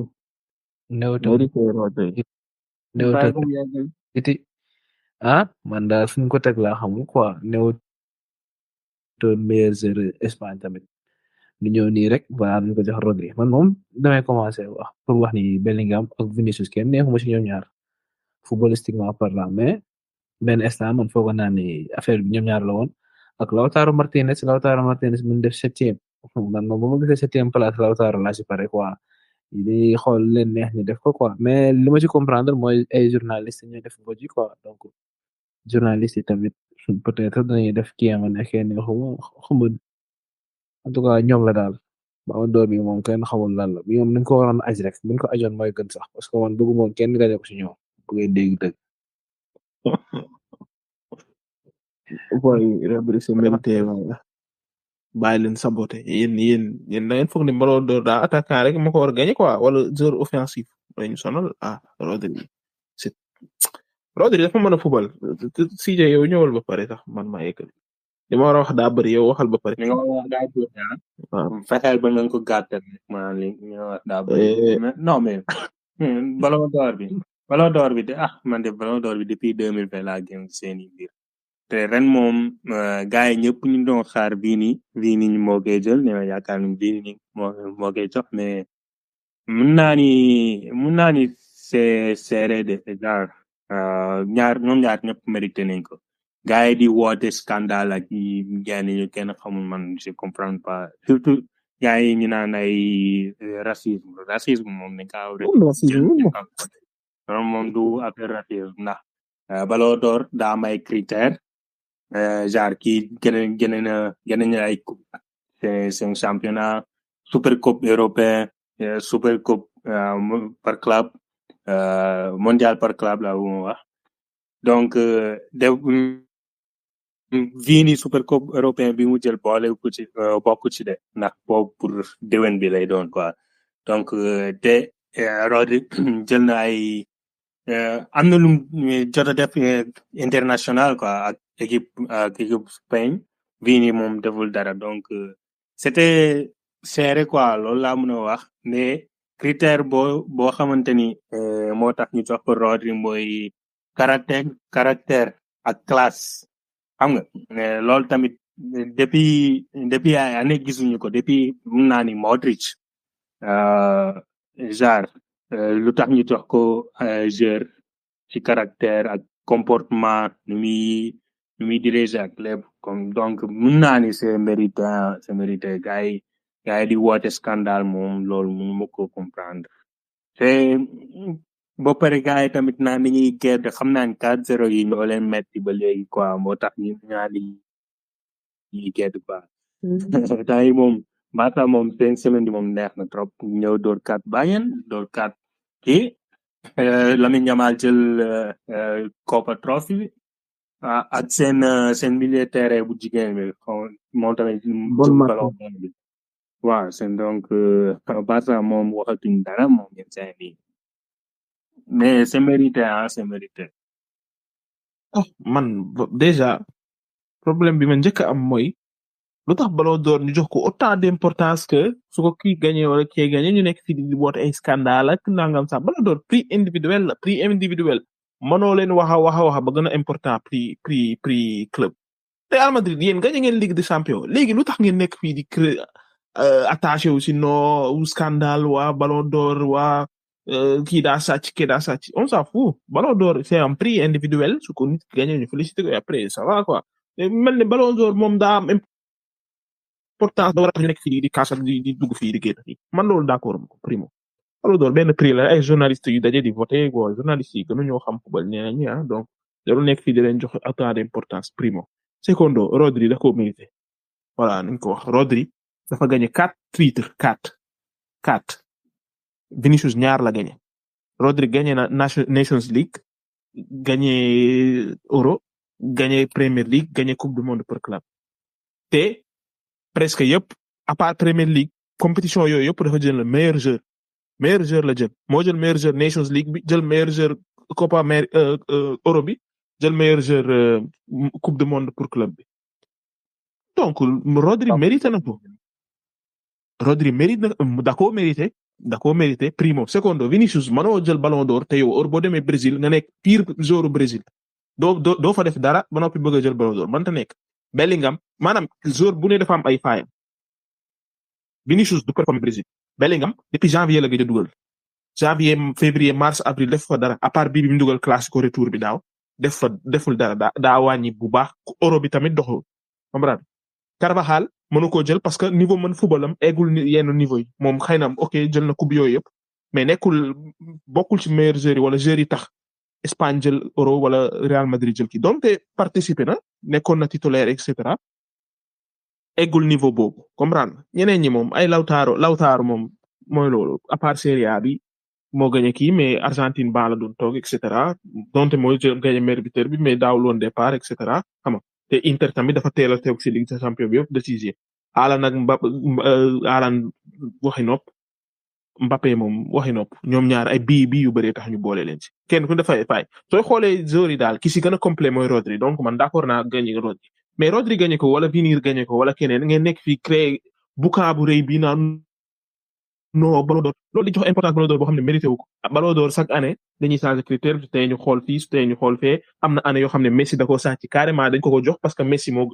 néewtam Rodri. bàyyi ko mu yàggal. iti man daal fu ñu ko teg laa xamul quoi néewtoon meilleur joueur Espagne tamit lu ñëw nii rek voilà ñu ko jox Rodri man moom damay commencer wax pour wax ni Bellingham ak Vinicius kenn neexuma ci ñoom ñaar footballistiquement parlant mais benn instant man foog naa ni affaire bi ñoom ñaar la woon ak Lautaro Martinez mun def 7e man moom bu ma gisee 7e place Lautaro laa ci pare quoi di xool leen neex ñu def ko quoi mais li ma ci comprendre mooy ay journalistes ñooy def vote yi quoi donc journalistes yi tamit peut-être dañuy def kii ama nekkee neexuma en tout cas ñoom la daal Ballon d'Or bi moom kenn xamul lan la bi ñoom nañ ko waroon aj rek buñ ko ajoon mooy gën sax parce que man bëggu moon kenn gañe ko ci ñoom bu ngay dégg dëgg boy Rodri c'est mérité wala bàyyi leen saboté yéen da ngeen foog ni Ballon d'Or daa attaquant rek moo ko war a gagné quoi wala joueur offensif dañu sonal Rodri dafa mën a football CJ yow ñëwal ba pare sax man maa yeggal li ma war a wax daa bëri yow waxal ba pare. li nga wax daa bëri waaw fexeel ba nga ko gàttal maanaam li nga wax daa bëri non mais Ballon d'Or bi de man de Ballon d'Or bi depuis 2020 laa gën seeni biir te ren moom gars yi ñëpp ñu doon xaar bii nii moo koy jël ne yaakaar ni bii nii moo koy jox mais mun naa ni c'est serré de genre ñoom ñaar ñëpp mérité nañ ko gars yi di woote scandale ak genn ñu kenn xamul man je comprends pas surtout gars yi ñu naan ay racisme moom ne kaaw rek moom du affaire racisme ndax Ballon d'Or daa am ay critères genre kii gën na ay coupe c'est un championnat super coupe européen super coupe par club mondial par club la bu ma wax donc vini super coupe européen bi mu jël boole ku ci bokku ci de ndax boobu pour déwén bi lay doon quoi donc te Rodri jël na ay am na lu jot a def international quoi ak équipe Spain vini moom deful dara donc c'était serré quoi loolu laa mën a wax mais critère boo xamante ni moo tax ñu jox ko Rodri mooy caractère ak classe xam nga loolu tamit depuis ay année gisuñu ko depuis mun naa ni Modric genre lu tax ñu jox ko joueur ci caractère ak comportement nu muy diriger ak lépp comme donc mun naa ni c'est mérité gars yi di woote scandale moom loolu mënu ma ko comprendre te ba pare gars yi tamit naa ni ñuy gedd xam naa ni 4-0 yi ñoo leen metti ba léegi quoi moo tax ñu ñaari ñuy gedd quoi temps yi moom Barça moom seen semaine bi moom neex na trop ñëw door 4 Bayern door 4 kii Lamine Yamal jël Copa Trophy bi ak seen milieu terrain bu jigéen bi moom tamit ballon bi waaw c'est donc Barça moom waxatuñ dara moom ngeen seen nii mais c'est mérité man déjà problème bi ma njëkk am mooy lu tax Ballon d'Or ñu jox ko autant d'importance que su ko kii gagné wala kii gagné ñu nekk fi di woote ay scandale ak nangam sax Ballon d'Or prix individuel mënoo leen wax ba gën a important prix club Real Madrid yéen gagné ngeen Ligue des Champions léegi lu tax ngeen nekk fii di attaché wu si no scandale waa Ballon d'Or waa kii daa sàcc on s'en fout Ballon d'Or c'est un prix individuel su ko nit gagné ñu félicité ko et après ça va quoi mel ne Ballon d'Or moom daa am importance da war a ñu nekk fii di kaas ak di dugg fii di génn man loolu d'accord ko primo Ballon d'Or benn prix la ay journalistes yu daje di voter quoi journalistes yi gënu ñoo xam football nee nañu donc jarul nekk fii di leen jox autant d'importance primo secondo Rodri da ko mérité voilà nañ ko wax Rodri dafa gagné 4 titres 4 Vinicius ñaar la gagné Rodri gagné na Nations League gagné Euro gagné Premier League gagné Coupe du Monde par club te presque yëpp à part Premier League compétition yooyu yëpp dafa jël le meilleur joueur la jël moo jël meilleur joueur Nations League bi jël meilleur joueur Copa América Euro bi jël meilleur joueur Coupe du Monde pour club bi donc Rodri mérite na ko Rodri mérite na da koo mérité primo secondo Vinicius mënoo jël Ballon d'Or te yow boo demee Brésil nga nekk pire joueur Brésil doo fa def dara ba noppi bëgg a jël Ballon d'Or mënta nekk Bellingham maanaam joueur bu ne dafa am ay faayam Vinicius du performer Brésil Bellingham depuis janvier la gëj a dugal janvier février mars avril def fa dara à part bii bi mu dugal classico retour bi daaw deful dara daa wàññi bu baax euro bi tamit doxul comprendre Carvajal mënu koo jël parce que niveau mën footballam eggul yenn niveau yi moom xëy na ok jël na coupe yooyu yëpp mais bokkul ci meilleurs joueurs yi wala joueurs yi tax Espagne jël euro wala Real Madrid jël ki donc participer na nekkoon na titulaire et cetera eggul niveau boobu comprendre ñeneen ñi moom ay Lautaro moom mooy loolu à part Serie A bi moo gagné kii mais Argentine baa la doon toog et cetera donte mooy gagné meilleur buteur bi mais daawul woon départ et cetera xam nga te Inter tamit dafa teel a teew ci Ligue des Champions bi yëpp décisif Haaland nag Haaland waxi nopp Mbappé moom waxi nopp ñoom ñaar ay bii yu bëree tax ñu boole leen ci kenn ku dafay fay sooy xoolee joueurs yi daal ki si gën a complet mooy Rodri donc man d'accord naa gagné Rodri mais Rodri gagné ko wala Vinicius gagné ko wala keneen ngeen nekk fii créé boucan bu rëy bii naan non Ballon d'Or loolu di jox importance Ballon d'Or boo xam ne mérité wu ko Ballon d'Or chaque année dañuy changer critère su tey ñu xool fii su tey ñu xool fee am na année yoo xam ne Messi da koo sàcc carrément dañ ko jox parce que Messi mooy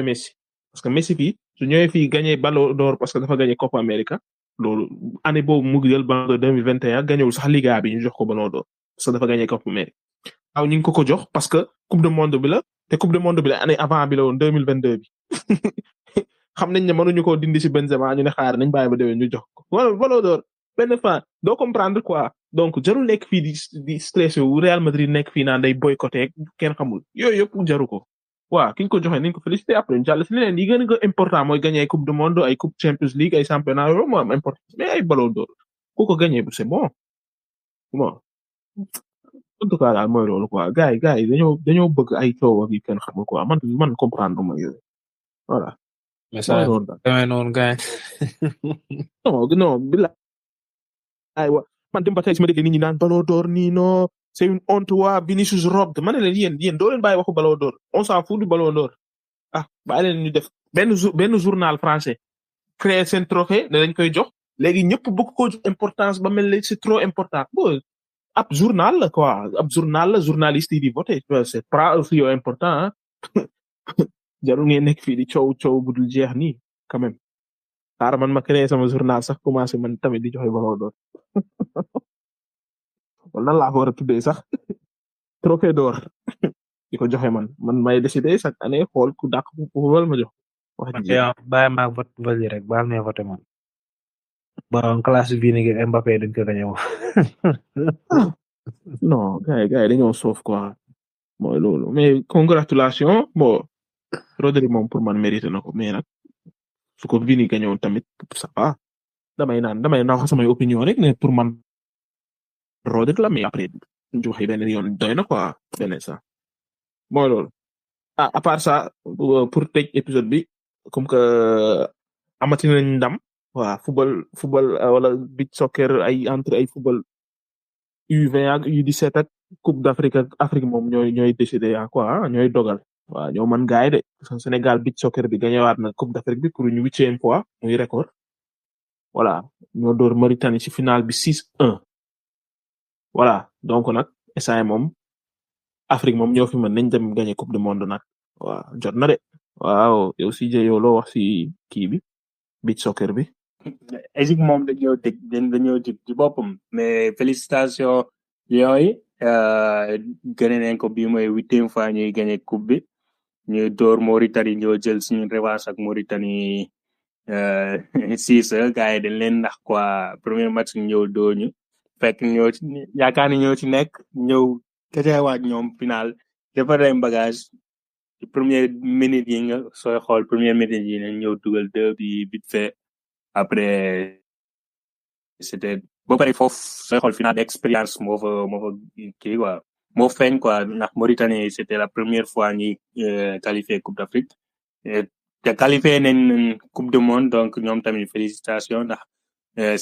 Messi parce que Messi fii su ñëwee fii gagné Ballon d'Or parce que dafa gagné Copa América loolu année boobu mu jël Ballon d'Or 2021 gagnéwul sax Liga bi ñu jox ko Ballon d'Or parce que dafa gagné Copa América waaw ñu ngi ko jox parce que Coupe du Monde bi la te Coupe du Monde bi la année avant bi la woon 2022 bi xam nañ ne mënuñu koo dindi ci Benzema ñu ne xaar nañ bàyyi ba déwén ñu jox ko wala Ballon d'Or benn fois doo comprendre quoi donc jarul nekk fii di stressé wu Real Madrid nekk fii naan day boycotté kenn xamul yooyu yëpp jaru ko waaw ki ñu ko joxe nañ ko félicité après ñu jàll ci leneen yi gën a important mooy gagné ay Coupe du Monde ay Coupe Champions League ay championnat yooyu moo am importance mais ay Ballon d'Or ku ko gagné c'est bon en tout cas daal mooy loolu quoi gars yi dañoo bëgg ay coow ak yi kenn xamul quoi man comprendre ma yooyu voilà. mais ça demee noonu gars non billahi aywa man dem ba tey si ma dégg nit ñi naan Ballon d'Or nii non c'est une honte waa Vinicius robbed ma ne leen yéen doo leen bàyyi waxu Ballon d'Or on s'en fout du Ballon d'Or bàyyi leen ñu def benn journal français créer seen trophée ne dañ koy jox léegi ñëpp bëgg ko jox importance ba mel ni c'est trop important bon ab journal la quoi ab journal la journaliste yi di voter c'est pas aussi important jarul ngeen nekk fii di coow bu dul jeex nii quand même xaaral man ma créé sama journal sax commencé man tamit di joxe Ballon d'Or wala nan laa ko war a tuddee sax trophée d'or di ko joxe man may décider chaque année xool ku dàq wala ma jox wax ji bàyyi maa vote vali rek baal ne voté man bon classe bii ni Mbappé dañ ko gagné non gars yi dañoo soof quoi mooy loolu mais congratulation bon Rodri moom pour man mérité na ko mais nag su ko Vini gagné woon tamit ça va damay wax samay opinion rek ne pour man Rodri la mais après ñu waxee benn yoon doy na quoi benn ça mooy loolu à part ça pour tëj épisode bi comme que amati nañ ndam waa football wala beach soccer ay entre ay football U20 ak U17 ak Coupe d'Afrique ak Afrique moom ñooy décider quoi ñooy dogal waaw ñoo man gaay de Sénégal beach soccer bi gagnéwaat na Coupe d'Afrique bi pour une 8e fois muy record voilà ñoo door Mauritanie ci finale bi 6-1 voilà donc nag essay moom Afrique moom ñoo fi mën nañ dem gagner Coupe du Monde nag waaw jot na de waaw yow si yow loo wax ci kii bi beach soccer bi Égypte moom dañoo teg ci boppam mais félicitations yooyu gagné nañ ko bii mooy 8e fois ñuy gagné coupe bi ñuy door Mauritanie ñoo jël suñu revanche ak Mauritanie 6 gars yi dañ leen nax quoi premier match ñëw doo ñu fekk yaakaar ni ñoo ci nekk ñëw tetewaat ñoom final dafa day bagage première minute yi nga sooy xool première minute yi nañ ñëw dugal 2 bi vite fait après c'était ba pare foofu sooy xool final d'expérience moo fa kii quoi moo feeñ quoi ndax Mauritanie c'était la première fois ñuy qualifié Coupe d'Afrique et te qualifié nañ coupe du monde donc ñoom tamit félicitations ndax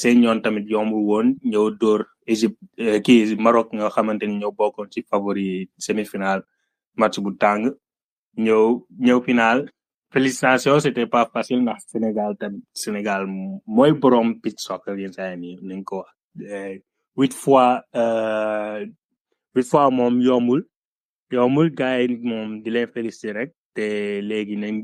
seen ñoon tamit yombul woon ñëw dóor Égypte kii Maroc nga xamante ni ñoo bokkoon ci favori semi-finale match bu tàng ñëw finale félicitations c'était pas facile ndax Sénégal mooy borom pitch soccer yenn saa yi nañ ko wax 8 fois moom yombul gars yi moom di leen féliciter rek te léegi nañ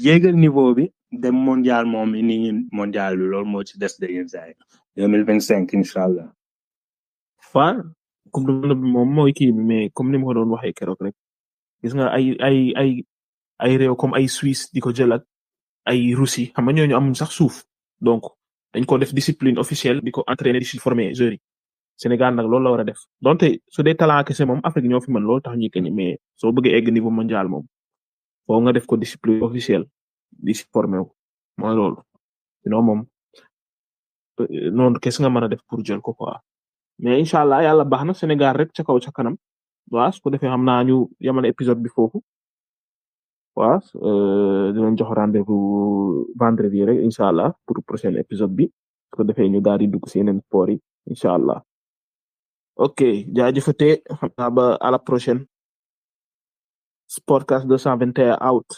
yéegal niveau bi dem mondial moom indi mondial bi loolu moo ci des de yenn saa yi 2025 inshallah waaw coupe du monde bi moom mooy kii bi mais comme ni ma ko doon waxee keroog rek gis nga ay réew comme ay Suisse di ko jël ak ay Russie xam nga ñooñu amuñ sax suuf donc dañ ko def discipline officielle di ko entraîner di si former joueurs yi Sénégal nag loolu la war a def donte su dee talent kese moom Afrique ñoo fi mën loolu tax ñuy gañe mais soo bëggee egg niveau mondial moom foo nga def ko discipline officielle di si former wu mooy loolu sinon moom noonu kese nga mën a def pour jël ko quoi mais inshallah yàlla baax na Sénégal rek ca kaw ca kanam waaw su ko defee xam naa ñu yamane épisode bi foofu waaw dinañ jox rendez-vous vendredi rek inshallah pour prochain épisode bi su ko defee ñu daal di dugg si yeneen sport yi inshallah ok jaajëfate xam naa ba à la prochaine SportCast221 out